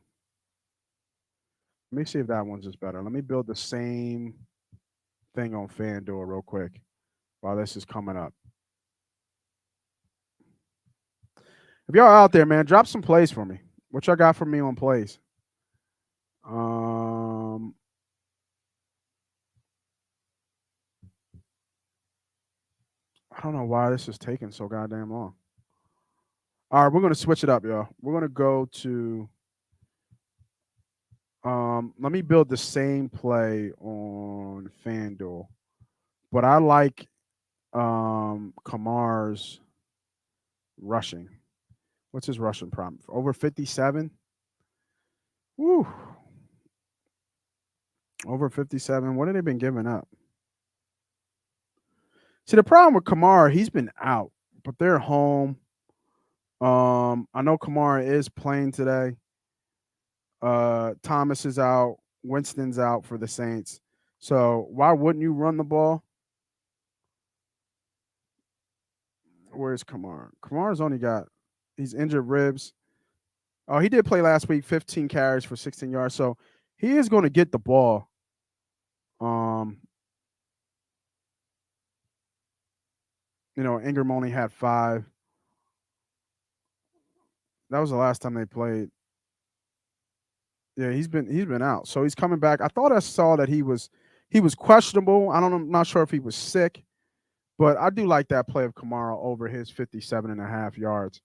A: Let me see if that one's just better. Let me build the same thing on FanDuel real quick while this is coming up. If y'all out there, man, drop some plays for me. What y'all got for me on plays? I don't know why this is taking so goddamn long. All right, we're gonna switch it up, y'all. We're gonna go to. Let me build the same play on FanDuel, but I like Kamar's rushing. What's his rushing prop? Over 57? Woo. Over 57. What have they been giving up? See, the problem with Kamara, he's been out, but they're home. I know Kamara is playing today. Thomas is out. Winston's out for the Saints. So why wouldn't you run the ball? Where's Kamara? Kamara's only got he's injured ribs. Oh, he did play last week, 15 carries for 16 yards. So he is going to get the ball. Ingram only had 5. That was the last time they played. Yeah, he's been out. So he's coming back. I thought I saw that he was questionable. I'm not sure if he was sick, but I do like that play of Kamara over his 57.5 yards.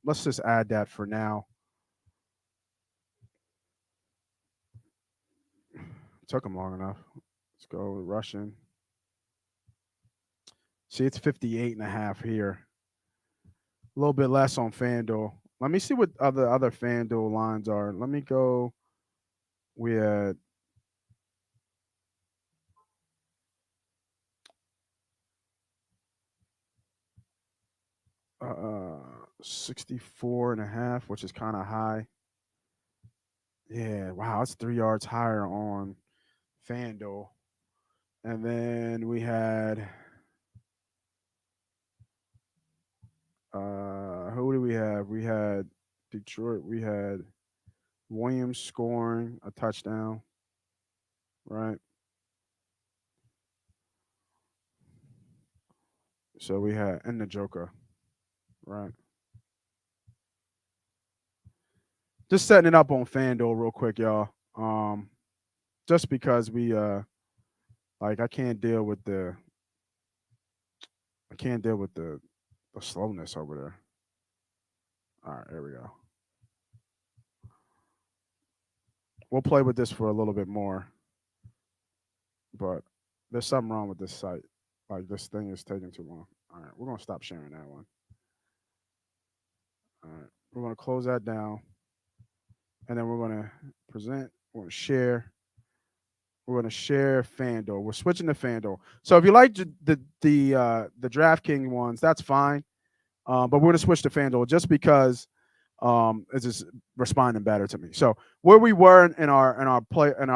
A: Let's just add that for now. Took him long enough. Let's go rushing. See, it's 58.5 here. A little bit less on FanDuel. Let me see what other FanDuel lines are. Let me go. We had 64.5, which is kind of high. Yeah, wow, it's 3 yards higher on FanDuel. And then we had who do we have? We had Detroit. We had Williams scoring a touchdown, right? So we had and the Joker, right? Just setting it up on FanDuel real quick, y'all. Just because we I can't deal with the slowness over there. All right, here we go. We'll play with this for a little bit more, but there's something wrong with this site. Like this thing is taking too long. All right, we're gonna stop sharing that one. All right, we're gonna close that down, and then we're gonna present. We're gonna share. We're gonna share FanDuel. We're switching to FanDuel. So if you like the DraftKings ones, that's fine. But we're gonna switch to FanDuel just because it's just responding better to me. So where we were in our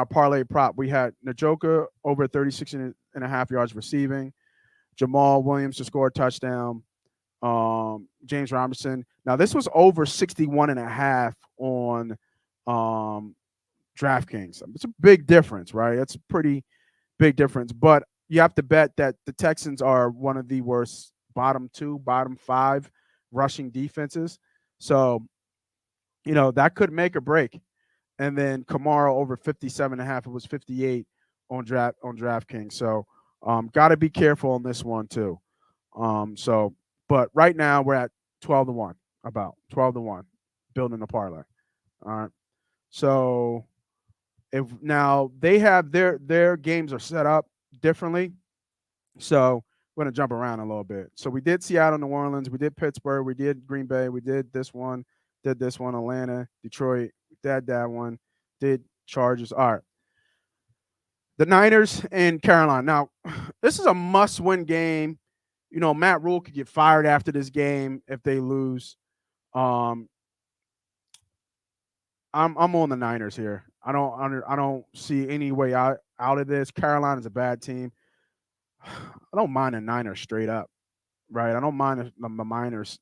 A: parlay prop, we had Njoku over 36.5 yards receiving, Jamal Williams to score a touchdown, James Robinson. Now this was over 61.5 on DraftKings. It's a big difference, right? It's a pretty big difference, but you have to bet that the Texans are one of the worst bottom 5 rushing defenses. So, that could make or break. And then Kamara over 57.5. It was 58 on DraftKings. So, got to be careful on this one too. But right now we're at 12-1, about 12-1, building a parlay. All right. So if now they have their games are set up differently. So we're going to jump around a little bit. So we did Seattle, New Orleans. We did Pittsburgh. We did Green Bay. We did this one. Atlanta, Detroit. Did that one. Did Chargers. All right. The Niners and Carolina. Now, this is a must-win game. Matt Rule could get fired after this game if they lose. I'm on the Niners here. I don't see any way out of this. Carolina's a bad team. I don't mind the Niners straight up, right? I don't mind the Miners.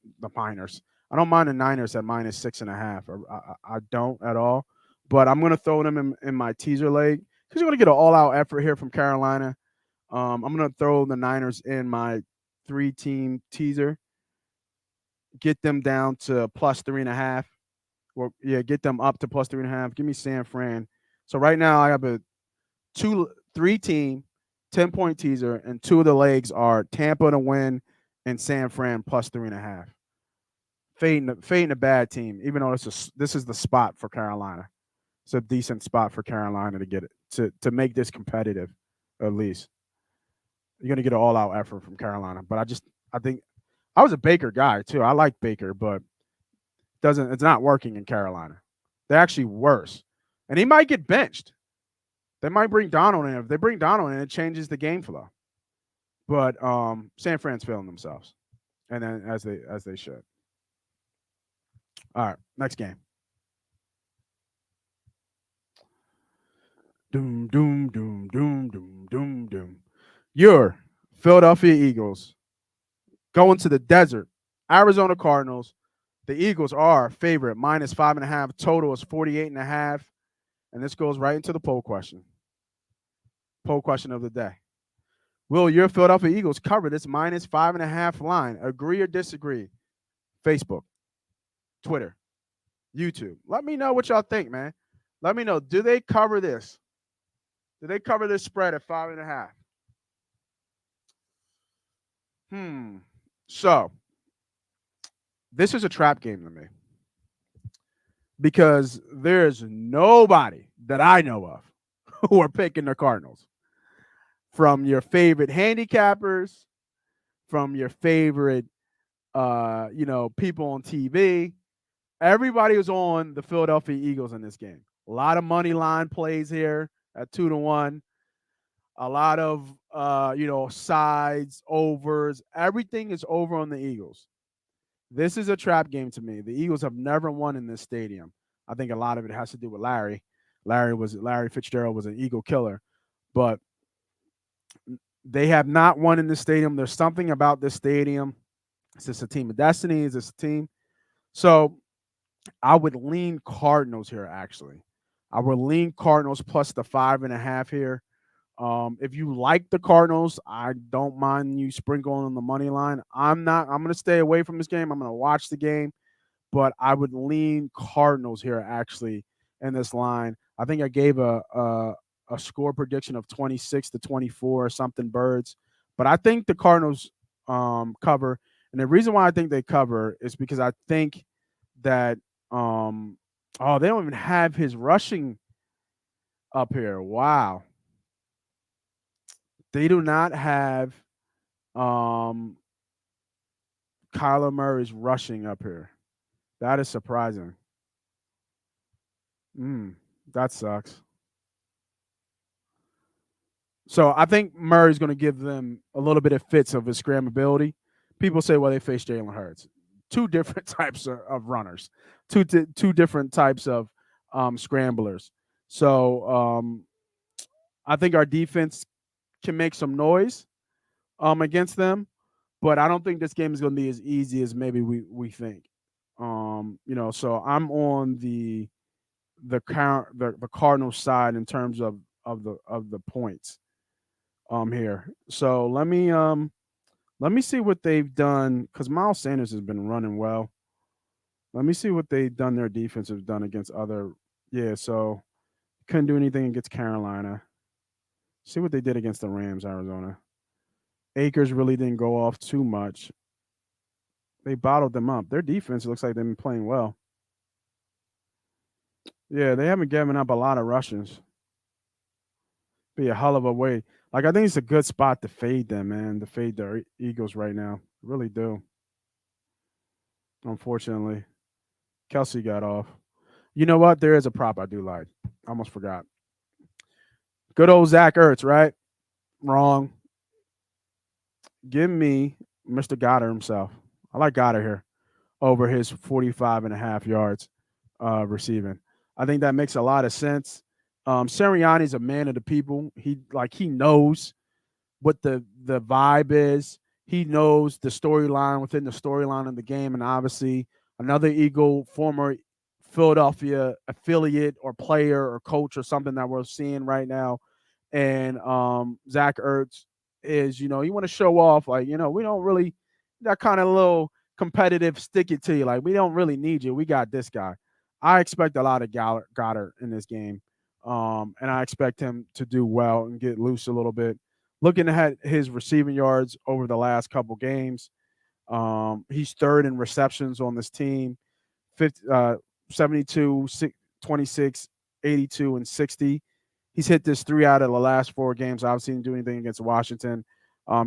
A: I don't mind the Niners at -6.5. I don't at all. But I'm going to throw them in my teaser leg because you're going to get an all-out effort here from Carolina. I'm going to throw the Niners in my 3-team teaser. Get them down to +3.5. Well, yeah, get them up to +3.5. Give me San Fran. So right now I have a 3-team 10-point teaser, and 2 of the legs are Tampa to win and San Fran +3.5. Fading a bad team, even though this is the spot for Carolina. It's a decent spot for Carolina to get it to make this competitive, at least. You're gonna get an all-out effort from Carolina, but I think I was a Baker guy too. I like Baker, but it's not working in Carolina. They're actually worse, and he might get benched. They might bring Donald in. If they bring Donald in, it changes the game flow. But San Fran's failing themselves, and then as they should. All right, next game. Doom, doom, doom, doom, doom, doom, doom. Your Philadelphia Eagles going to the desert. Arizona Cardinals. The Eagles are favorite minus 5.5. Total is 48.5. And this goes right into the poll question. Poll question of the day. Will your Philadelphia Eagles cover this minus 5.5 line? Agree or disagree? Facebook, Twitter, YouTube. Let me know what y'all think, man. Let me know. Do they cover this? Do they cover this spread at 5.5? So this is a trap game to me because there's nobody that I know of who are picking the Cardinals. From your favorite handicappers, from your favorite, people on TV, everybody was on the Philadelphia Eagles in this game. A lot of money line plays here at 2-1. A lot of sides, overs. Everything is over on the Eagles. This is a trap game to me. The Eagles have never won in this stadium. I think a lot of it has to do with Larry. Larry Fitzgerald was an Eagle killer, but they have not won in this stadium. There's something about this stadium. Is this a team of destiny? Is this a team? So I would lean Cardinals here, actually. I would lean Cardinals plus the 5.5 here. If you like the Cardinals, I don't mind you sprinkling on the money line. I'm going to stay away from this game. I'm going to watch the game, but I would lean Cardinals here, actually, in this line. I think I gave a score prediction of 26-24 or something birds, but I think the Cardinals cover. And the reason why I think they cover is because I think that they don't even have his rushing up here. Wow. They do not have Kyler Murray's rushing up here. That is surprising. That sucks. So I think Murray's going to give them a little bit of fits of his scramblability. People say, well, they face Jalen Hurts. Two different types of runners, two different types of scramblers. So I think our defense can make some noise against them, but I don't think this game is going to be as easy as maybe we think. So I'm on the Cardinals side in terms of the points here. So let me see what they've done, because Miles Sanders has been running well. Let me see what they've done. Their defense has done against other. Yeah, so couldn't do anything against Carolina. See what they did against the Rams, Arizona. Akers really didn't go off too much. They bottled them up. Their defense looks like they've been playing well. Yeah, they haven't given up a lot of rushes. Be a hell of a way. Like, I think it's a good spot to fade them, man. To fade the Eagles right now. Really do. Unfortunately. Kelsey got off. You know what? There is a prop I do like. I almost forgot. Good old Zack Ertz, right? Wrong. Give me Mr. Goddard himself. I like Goddard here over his 45.5 yards receiving. I think that makes a lot of sense. Sirianni's a man of the people. He knows what the vibe is. He knows the storyline within the storyline of the game, and obviously another Eagle, former Philadelphia affiliate or player or coach or something that we're seeing right now. And Zack Ertz is, you want to show off, like, we don't really, that kind of little competitive stick it to you. Like, we don't really need you. We got this guy. I expect a lot of Goddard in this game. And I expect him to do well and get loose a little bit. Looking at his receiving yards over the last couple games, he's third in receptions on this team, 72, 26, 82, and 60. He's hit this 3 out of the last 4 games. Obviously, didn't do anything against Washington,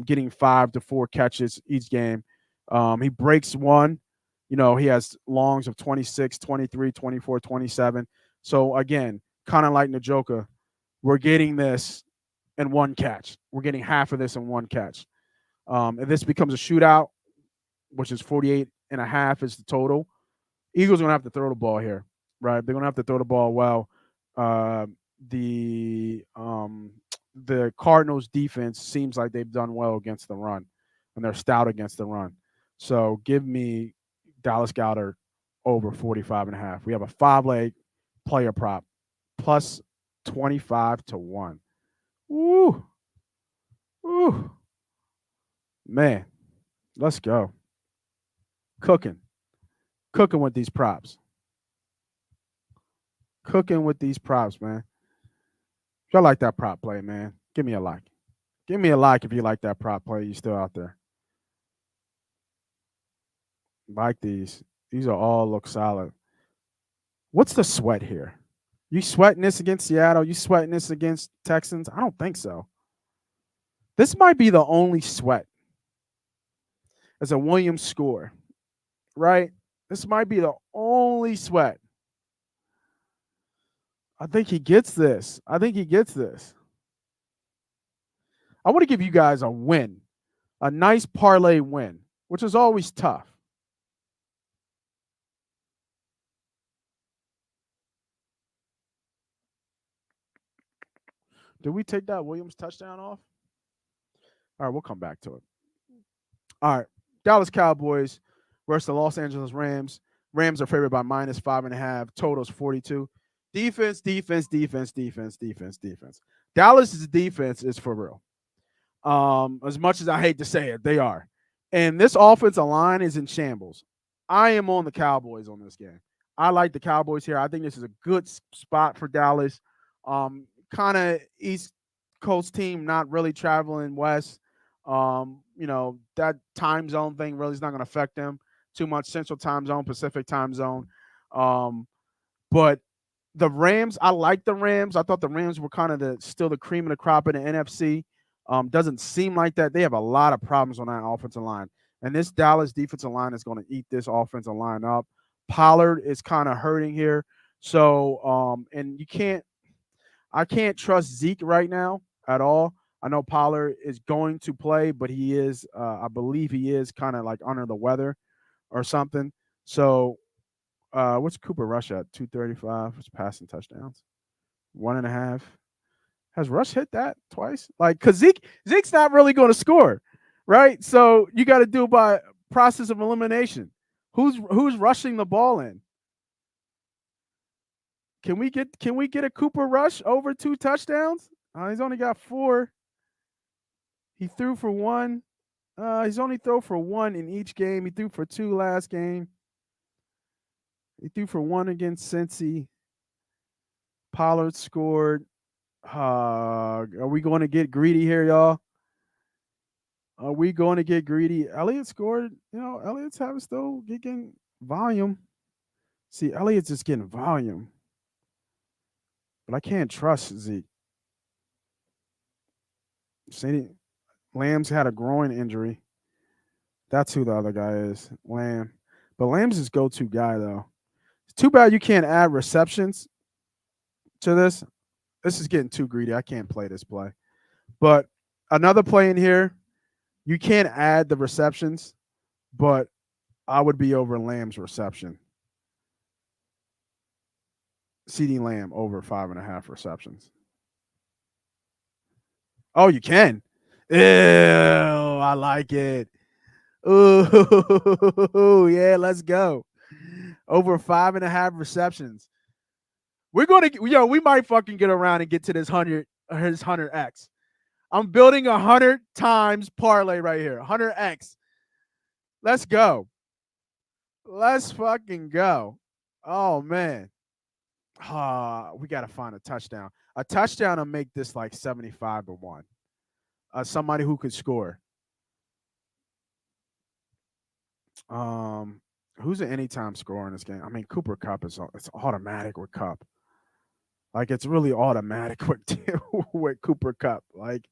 A: getting 5 to 4 catches each game. He breaks one. He has longs of 26, 23, 24, 27. So, again, kind of like Njoku, we're getting this in one catch. We're getting half of this in one catch. If this becomes a shootout, which is 48.5 is the total, Eagles are going to have to throw the ball here, right? They're going to have to throw the ball well. the Cardinals defense seems like they've done well against the run, and they're stout against the run. So give me Dallas Goedert over 45.5. We have a 5-leg player prop plus 25 to 1. Woo. Woo. Man, let's go. Cooking with these props. Cooking with these props, man. If y'all like that prop play, man, give me a like. Give me a like if you like that prop play. You still out there. Like these. These are all look solid. What's the sweat here? You sweating this against Seattle? You sweating this against Texans? I don't think so. This might be the only sweat as a Williams score, right? This might be the only sweat. I think he gets this. I want to give you guys a win, a nice parlay win, which is always tough. Did we take that Williams touchdown off? All right, we'll come back to it. All right, Dallas Cowboys versus the Los Angeles Rams. Rams are favored by minus 5.5. Totals 42. Defense. Dallas's defense is for real. As much as I hate to say it, they are. And this offensive line is in shambles. I am on the Cowboys on this game. I like the Cowboys here. I think this is a good spot for Dallas. Kind of East Coast team, not really traveling west. That time zone thing really is not going to affect them too much. Central time zone, Pacific time zone. But the Rams, I like the Rams. I thought the Rams were kind of still the cream of the crop in the NFC. Doesn't seem like that. They have a lot of problems on that offensive line. And this Dallas defensive line is going to eat this offensive line up. Pollard is kind of hurting here. So, and I can't trust Zeke right now at all. I know Pollard is going to play, but he is, I believe he is kind of like under the weather or something. So, what's Cooper Rush at? 235. What's passing touchdowns? 1.5. Has Rush hit that twice? Because Zeke's not really going to score, right? So you got to do by process of elimination. Who's rushing the ball in? Can we get a Cooper Rush over 2 touchdowns? He's only got 4. He threw for 1. He's only throw for 1 in each game. He threw for 2 last game. He threw for 1 against Cincy. Pollard scored. Are we going to get greedy here, y'all? Are we going to get greedy? Elliott scored. Elliott's still getting volume. See, Elliott's just getting volume. But I can't trust Zeke. See, Lamb's had a groin injury. That's who the other guy is, Lamb. But Lamb's his go-to guy, though. It's too bad you can't add receptions to this. This is getting too greedy. I can't play this play. But another play in here, you can't add the receptions, but I would be over Lamb's reception. CeeDee Lamb over 5.5 receptions. Oh, you can. Ew, I like it. Ooh, yeah, let's go. Over 5.5 receptions. We're going to, we might fucking get around and get to this 100x. I'm building 100 times parlay right here. 100x. Let's go. Let's fucking go. Oh, man. We got to find a touchdown. A touchdown to make this like 75 to 1. Somebody who could score. Who's an anytime scorer in this game? I mean, Cooper Kupp it's automatic with Kupp. Like, it's really automatic with Cooper Kupp. Like,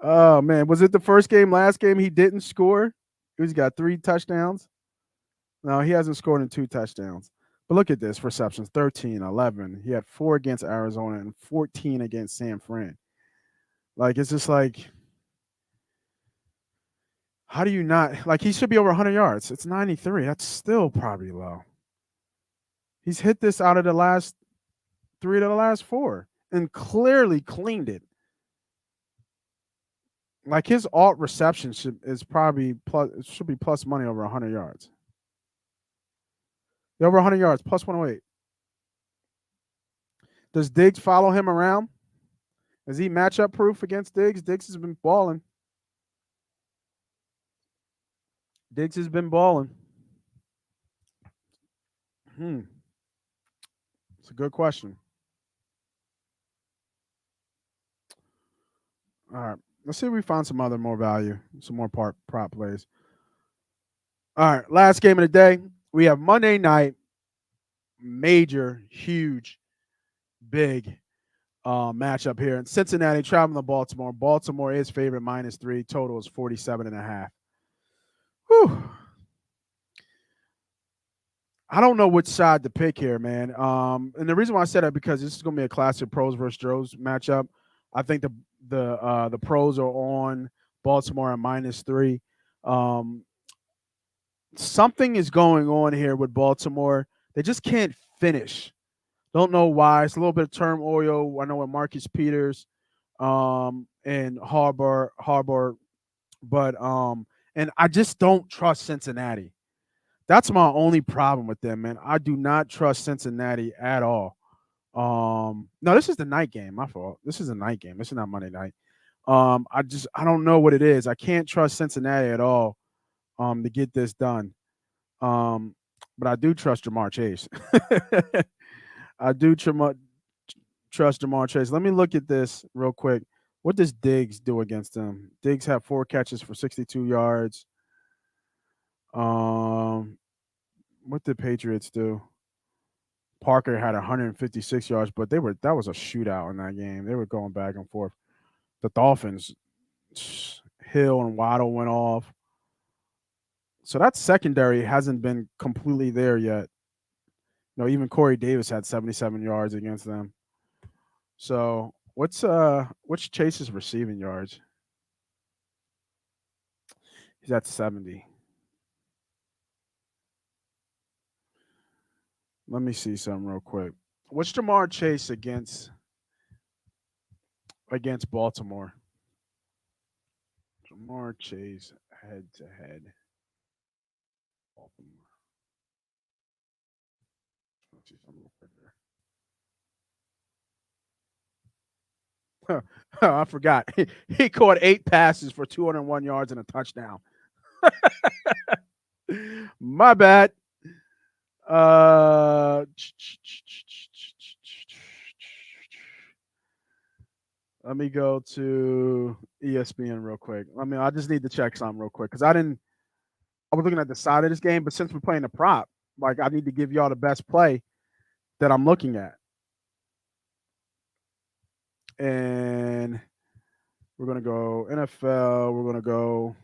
A: oh, man. Was it the first game? Last game he didn't score? He's got 3 touchdowns. No, he hasn't scored in 2 touchdowns. But look at this. Receptions, 13, 11. He had 4 against Arizona and 14 against San Fran. Like, it's just like, how do you not? Like, he should be over 100 yards. It's 93. That's still probably low. He's hit this out of the last 3 of the last 4 and clearly cleaned it. Like his alt reception is probably plus. It should be plus money over 100 yards. Over 100 yards, plus 108. Does Diggs follow him around? Is he matchup proof against Diggs? Diggs has been balling. It's a good question. All right. Let's see if we find some more value, some more prop plays. All right. Last game of the day. We have Monday night. Major, huge, big matchup here. In Cincinnati traveling to Baltimore. Baltimore is favorite -3. Total is 47.5. Whew. I don't know which side to pick here, man. And the reason why I said that because this is going to be a classic pros versus Joes matchup. I think the pros are on Baltimore at -3. Something is going on here with Baltimore. They just can't finish. Don't know why. It's a little bit of turmoil. I know with Marcus Peters and Harbor, but and I just don't trust Cincinnati. That's my only problem with them, man. I do not trust Cincinnati at all. No, this is the night game. My fault. This is a night game. This is not Monday night. I don't know what it is. I can't trust Cincinnati at all to get this done. But I do trust Jamar Chase. I do trust Jamar Chase. Let me look at this real quick. What does Diggs do against them? Diggs had 4 catches for 62 yards. What did Patriots do? Parker had 156 yards, but that was a shootout in that game. They were going back and forth. The Dolphins, Hill and Waddle went off. So that secondary hasn't been completely there yet. You know, even Corey Davis had 77 yards against them. So what's Chase's receiving yards? He's at 70. Let me see something real quick. What's Jamar Chase against Baltimore? Jamar Chase head to head. Baltimore. Let's see something real quick there. I forgot. He caught 8 passes for 201 yards and a touchdown. My bad. Let me go to ESPN real quick. I just need to check something real quick because I was looking at the side of this game, but since we're playing the prop, like I need to give y'all the best play that I'm looking at. And we're going to go NFL. We're going to go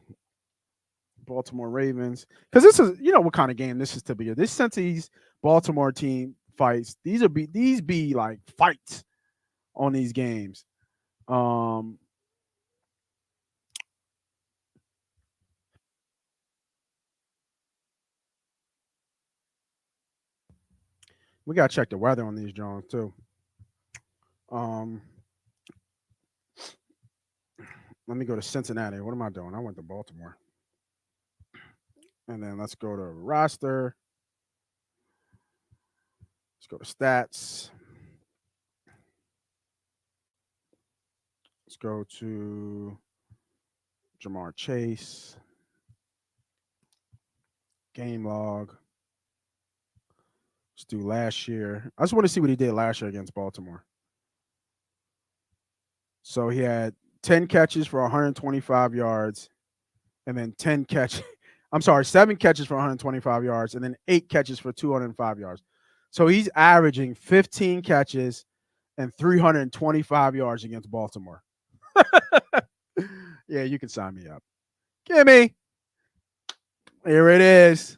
A: Baltimore Ravens. Because this is, you know what kind of game this is to be. This Cincy's Baltimore team fights. These be like fights on these games. We gotta check the weather on these Jones too. Let me go to Cincinnati. What am I doing? I went to Baltimore. And then let's go to roster. Let's go to stats. Let's go to Jamar Chase. Game log. Let's do last year. I just want to see what he did last year against Baltimore. So he had 10 catches for 125 yards, and then 7 catches for 125 yards, and then 8 catches for 205 yards. So he's averaging 15 catches and 325 yards against Baltimore. Yeah, you can sign me up. Gimme. Here it is.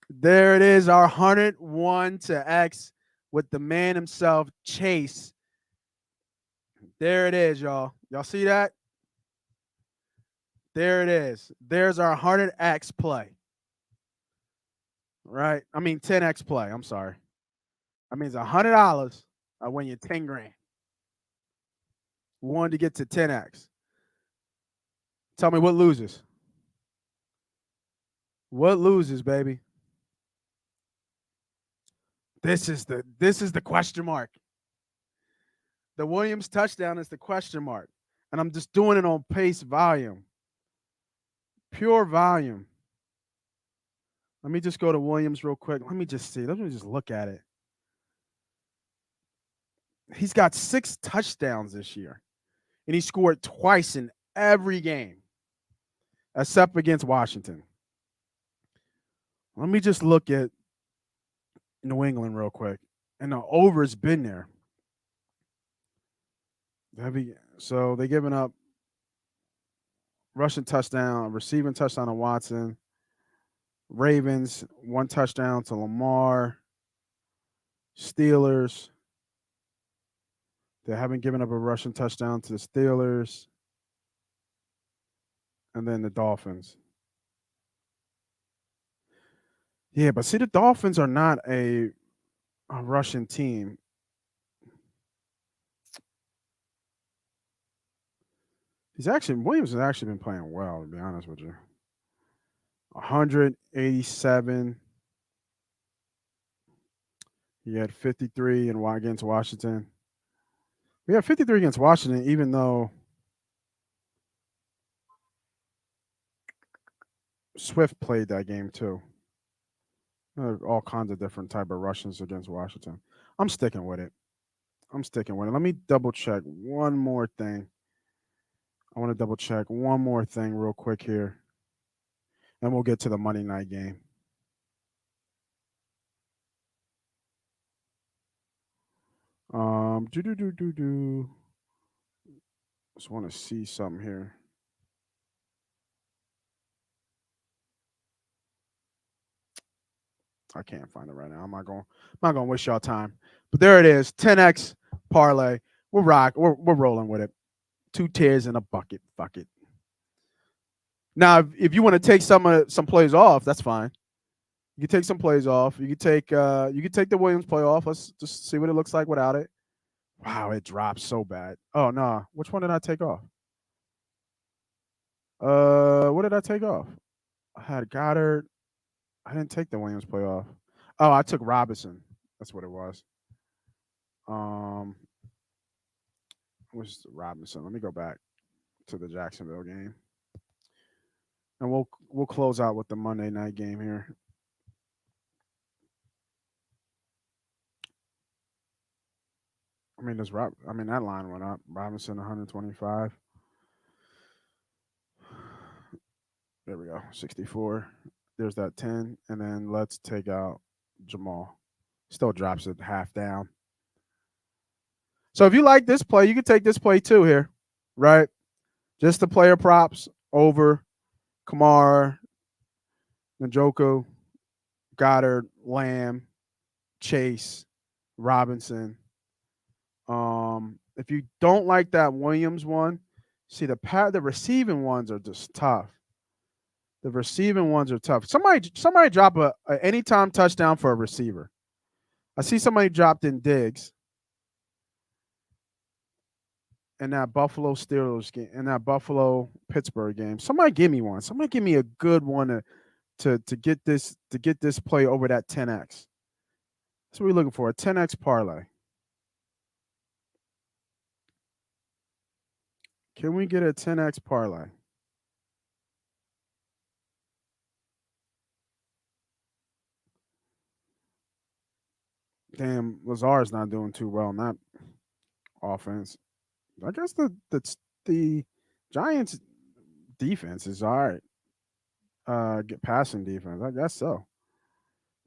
A: There it is, our 101 to X with the man himself, Chase. There it is, y'all. Y'all see that? There it is. There's our 100X play. Right? 10X play. I'm sorry. That means $100. I win you 10 grand. We wanted to get to 10x. Tell me what loses. What loses, baby? This is the question mark. The Williams touchdown is the question mark. And I'm just doing it on pace volume. Pure volume. Let me just go to Williams real quick. Let me just see. Let me just look at it. He's got 6 touchdowns this year. And he scored twice in every game, except against Washington. Let me just look at New England real quick. And the over's been there. So they're giving up rushing touchdown, receiving touchdown to Watson. Ravens, 1 touchdown to Lamar. Steelers. They haven't given up a rushing touchdown to the Steelers. And then the Dolphins. Yeah, but see, the Dolphins are not a Russian team. Williams has actually been playing well, to be honest with you. 187. He had 53 against Washington. We had 53 against Washington, even though Swift played that game too. All kinds of different type of Russians against Washington. I'm sticking with it. Let me double check one more thing. I want to double check one more thing real quick here. And we'll get to the Monday night game. Just want to see something here. I can't find it right now. I'm not going to waste y'all time. But there it is. 10x parlay. We're rolling with it. 2 tiers in a bucket. Fuck it. Now, if you want to take some plays off, that's fine. You can take some plays off. You can take the Williams play off. Let's just see what it looks like without it. Wow, it dropped so bad. Oh no, which one did I take off? What did I take off? I had Goddard. I didn't take the Williams play off. Oh, I took Robinson. That's what it was. Was Robinson? Let me go back to the Jacksonville game, and we'll close out with the Monday night game here. That line went up. Robinson 125. There we go. 64. There's that 10. And then let's take out Jamal. Still drops it half down. So if you like this play, you can take this play too here, right? Just the player props over Kamara, Njoku, Goddard, Lamb, Chase, Robinson. If you don't like that Williams one, see the receiving ones are just tough. The receiving ones are tough. Somebody drop a anytime touchdown for a receiver. I see somebody dropped in Diggs in that Buffalo Steelers game, in that Buffalo Pittsburgh game. Somebody give me one. Somebody give me a good one to get this play over that 10x. That's what we're looking for, a 10x parlay. Can we get a 10x parlay? Damn, Lazard's not doing too well in that offense. I guess the Giants defense is all right. Get passing defense. I guess so.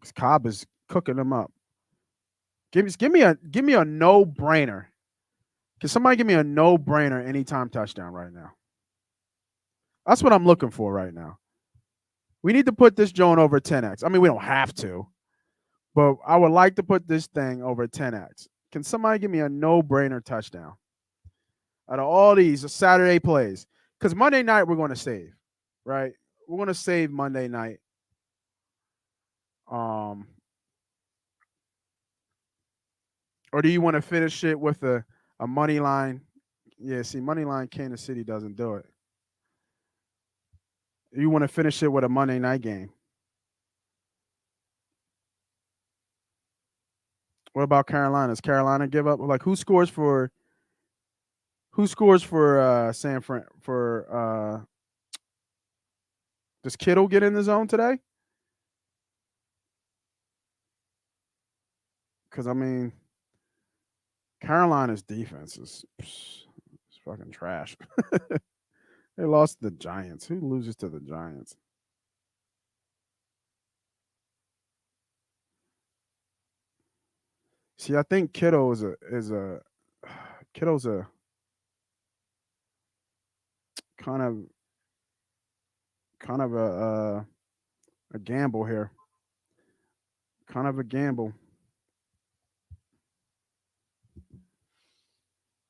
A: Because Cobb is cooking them up. Give me a no-brainer. Can somebody give me a no-brainer anytime touchdown right now? That's what I'm looking for right now. We need to put this joint over 10x. I mean, we don't have to, but I would like to put this thing over 10x. Can somebody give me a no-brainer touchdown? Out of all these Saturday plays, because Monday night we're going to save, right? We're going to save Monday night. Or do you want to finish it with a money line? Yeah, see, money line Kansas City doesn't do it. You want to finish it with a Monday night game. What about Carolina? Does Carolina give up? Like who scores for San Fran for does Kittle get in the zone today? Because I mean, Carolina's defense is fucking trash. They lost to the Giants. Who loses to the Giants? See, I think Kittle is a Kittle's a kind of a gamble here. Kind of a gamble.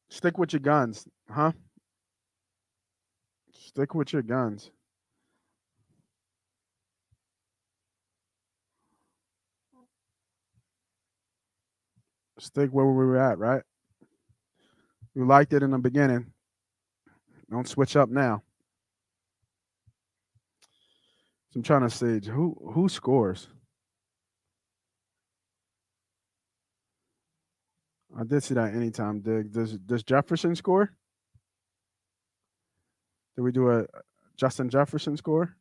A: Stick with your guns, huh? Stick with your guns. Stick where we were at, right? You liked it in the beginning. Don't switch up now. So I'm trying to see who scores. I did see that anytime dig. Does Jefferson score? Did we do a Justin Jefferson score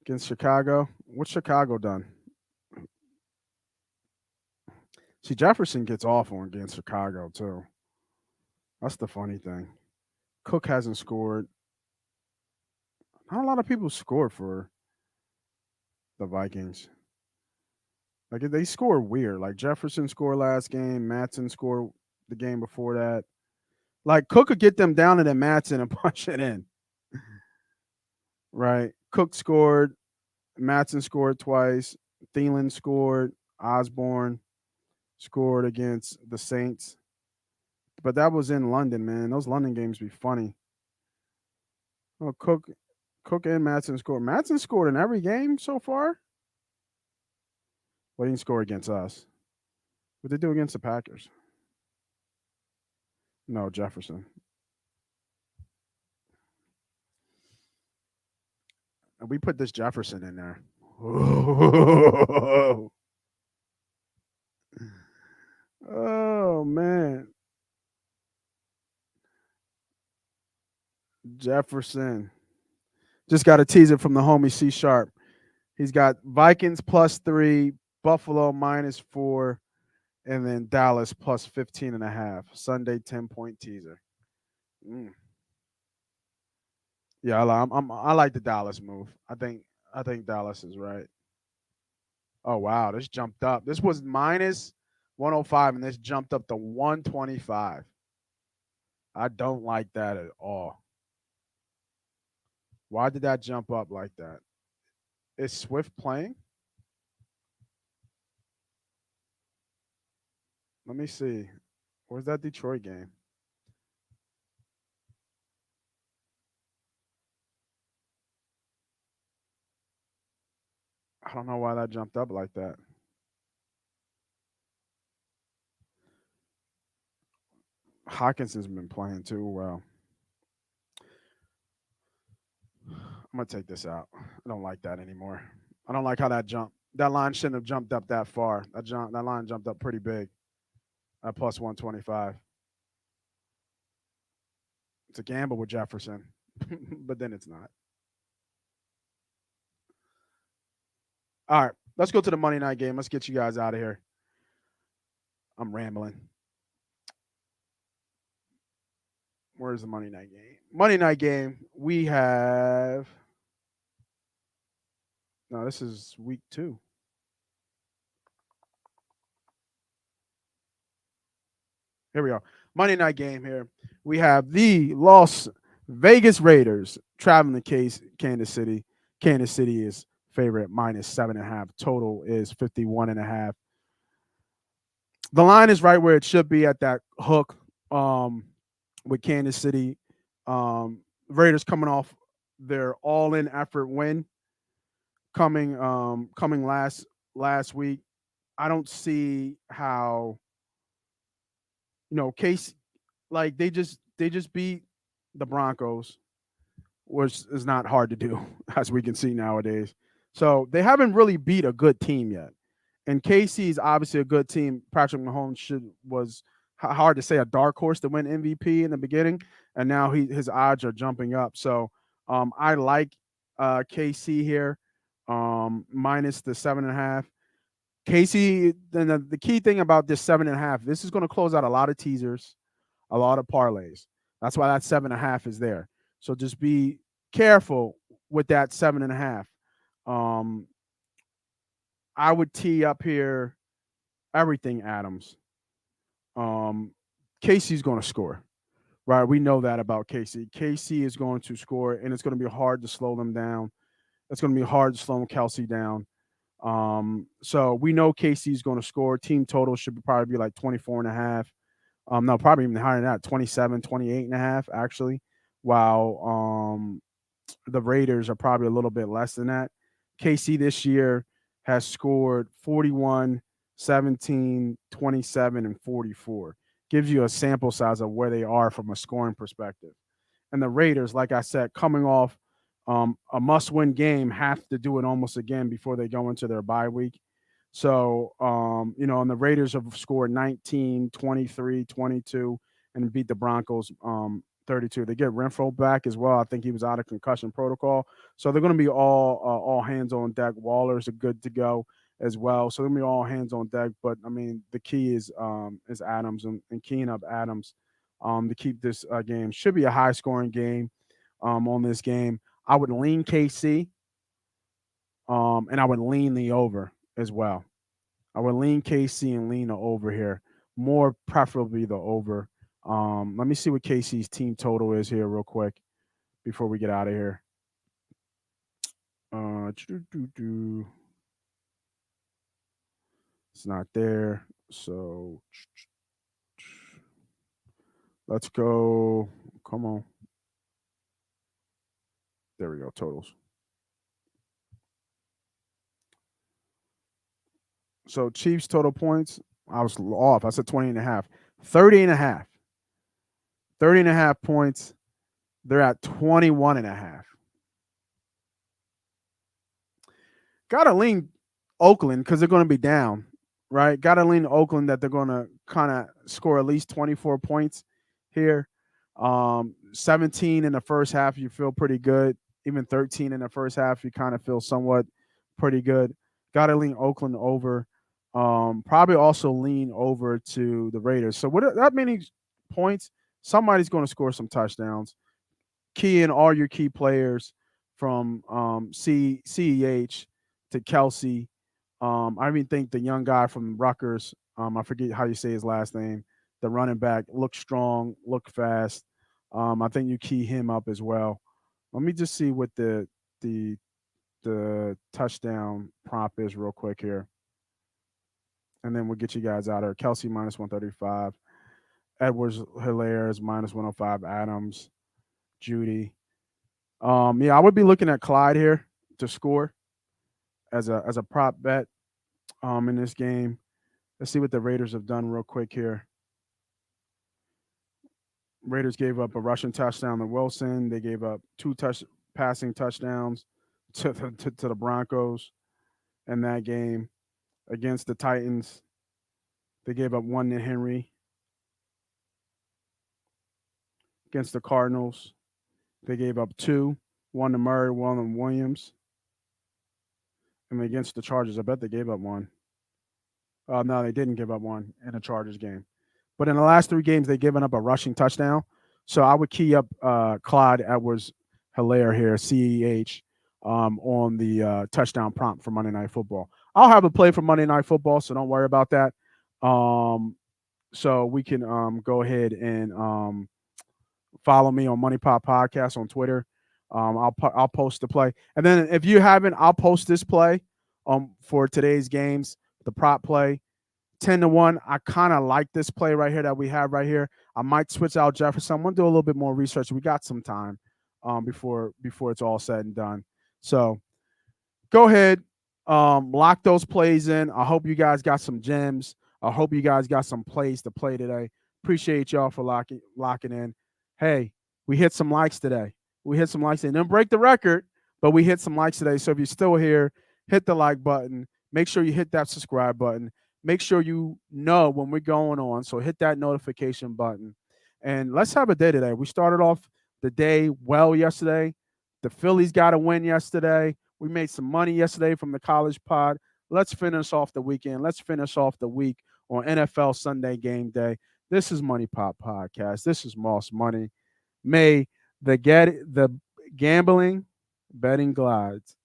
A: against Chicago? What's Chicago done? See, Jefferson gets awful against Chicago too. That's the funny thing. Cook hasn't scored. Not a lot of people score for the Vikings. Like they score weird. Like Jefferson scored last game. Matson scored the game before that. Like Cook could get them down to the Matson and punch it in. Right. Cook scored. Matson scored twice. Thielen scored. Osborne scored against the Saints. But that was in London, man. Those London games be funny. Oh, Cook and Matson scored. Matson scored in every game so far. Well, he didn't score against us. What did they do against the Packers? No, Jefferson. And we put this Jefferson in there. Oh, oh man. Jefferson. Just got a teaser from the homie C Sharp. He's got Vikings +3, Buffalo -4, and then Dallas +15.5. Sunday 10-point teaser. Yeah, I like the Dallas move. I think Dallas is right. Oh wow, this jumped up. This was -105, and this jumped up to 125. I don't like that at all. Why did that jump up like that? Is Swift playing? Let me see. Where's that Detroit game? I don't know why that jumped up like that. Hawkinson's been playing too well. I'm gonna take this out. I don't like that anymore. I don't like how that jumped. That line shouldn't have jumped up that far. That line jumped up pretty big. At +125. It's a gamble with Jefferson, but then it's not. All right, let's go to the Monday night game. Let's get you guys out of here. I'm rambling. Where's the Monday night game? Monday night game, we have. No, this is week 2. Here we go. Monday night game here. We have the Las Vegas Raiders traveling to Kansas City. Kansas City is favorite -7.5. Total is 51.5. The line is right where it should be at that hook with Kansas City. Raiders coming off their all-in effort win coming last week. I don't see how, Case, like they just beat the Broncos, which is not hard to do, as we can see nowadays. So they haven't really beat a good team yet. And KC is obviously a good team. Patrick Mahomes was hard to say a dark horse to win MVP in the beginning, and now his odds are jumping up. So I like KC here, minus the 7.5. KC. Then the key thing about this 7.5, this is going to close out a lot of teasers, a lot of parlays. That's why that 7.5 is there. So just be careful with that 7.5. I would tee up here everything Adams. Casey's going to score, right? We know that about Casey. Casey is going to score, and it's going to be hard to slow them down. It's going to be hard to slow Kelsey down. So we know Casey's going to score. Team total should probably be like 24.5. No, probably even higher than that, 27, 28.5, actually. While the Raiders are probably a little bit less than that. KC this year has scored 41, 17, 27, and 44. Gives you a sample size of where they are from a scoring perspective. And the Raiders, like I said, coming off a must-win game, have to do it almost again before they go into their bye week. So, and the Raiders have scored 19, 23, 22, and beat the Broncos 32. They get Renfro back as well. I think he was out of concussion protocol. So they're going to be all hands on deck. Waller's are good to go as well. So they're going to be all hands on deck. But, I mean, the key is Adams and keying up Adams to keep this game. Should be a high-scoring game on this game. I would lean KC, and I would lean the over as well. I would lean KC and lean the over here. More preferably the over. Let me see what KC's team total is here real quick before we get out of here. It's not there. So let's go. Come on. There we go. Totals. So Chiefs total points, I was off. I said 20.5. 30.5. 30.5 points. They're at 21.5. Gotta lean Oakland because they're going to be down, right? Gotta lean Oakland that they're going to kind of score at least 24 points here. 17 in the first half, you feel pretty good. Even 13 in the first half, you kind of feel somewhat pretty good. Gotta lean Oakland over. Probably also lean over to the Raiders. So what that many points, somebody's going to score some touchdowns. Key in all your key players from CEH to Kelsey. I even think the young guy from Rutgers, I forget how you say his last name, the running back, look strong, look fast. I think you key him up as well. Let me just see what the touchdown prop is real quick here. And then we'll get you guys out of here. Kelsey minus 135. Edwards Hilaire is minus 105. Adams, Judy. I would be looking at Clyde here to score as a prop bet in this game. Let's see what the Raiders have done real quick here. Raiders gave up a rushing touchdown to Wilson. They gave up 2 passing touchdowns to the Broncos in that game. Against the Titans, they gave up 1 to Henry. Against the Cardinals, they gave up 2, 1 to Murray, 1 to Williams. And against the Chargers, I bet they gave up 1. No, they didn't give up 1 in the Chargers game. But in the last 3 games, they've given up a rushing touchdown. So I would key up Clyde Edwards-Hilaire here, CEH, on the touchdown prompt for Monday Night Football. I'll have a play for Monday Night Football, so don't worry about that. So we can go ahead and follow me on MoneyPot Podcast on Twitter. I'll post the play. And then if you haven't, I'll post this play for today's games, the prop play. 10-1. I kind of like this play right here that we have right here. I might switch out Jefferson. I'm going to do a little bit more research. We got some time before it's all said and done. So go ahead. Lock those plays in. I hope you guys got some gems. I hope you guys got some plays to play today. Appreciate y'all for locking in. Hey, we hit some likes today. Didn't break the record, but we hit some likes today. So if you're still here, hit the like button. Make sure you hit that subscribe button. Make sure you know when we're going on. So hit that notification button. And let's have a day today. We started off the day well yesterday. The Phillies got a win yesterday. We made some money yesterday from the college pod. Let's finish off the weekend. Let's finish off the week on NFL Sunday game day. This is MoneyPot Podcast. This is Moss Money. May the betting gods.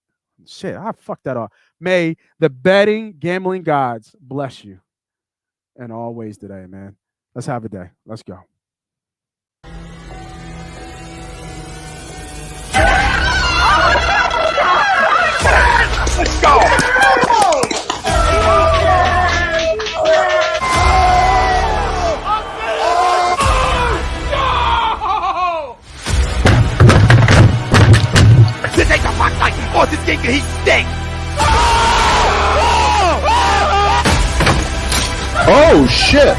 A: Shit, I fucked that up. May the gambling gods bless you in all ways today, man. Let's have a day. Let's go.
B: Let's go! This ain't the fight night! Oh, this game he stinks!
C: Oh, shit!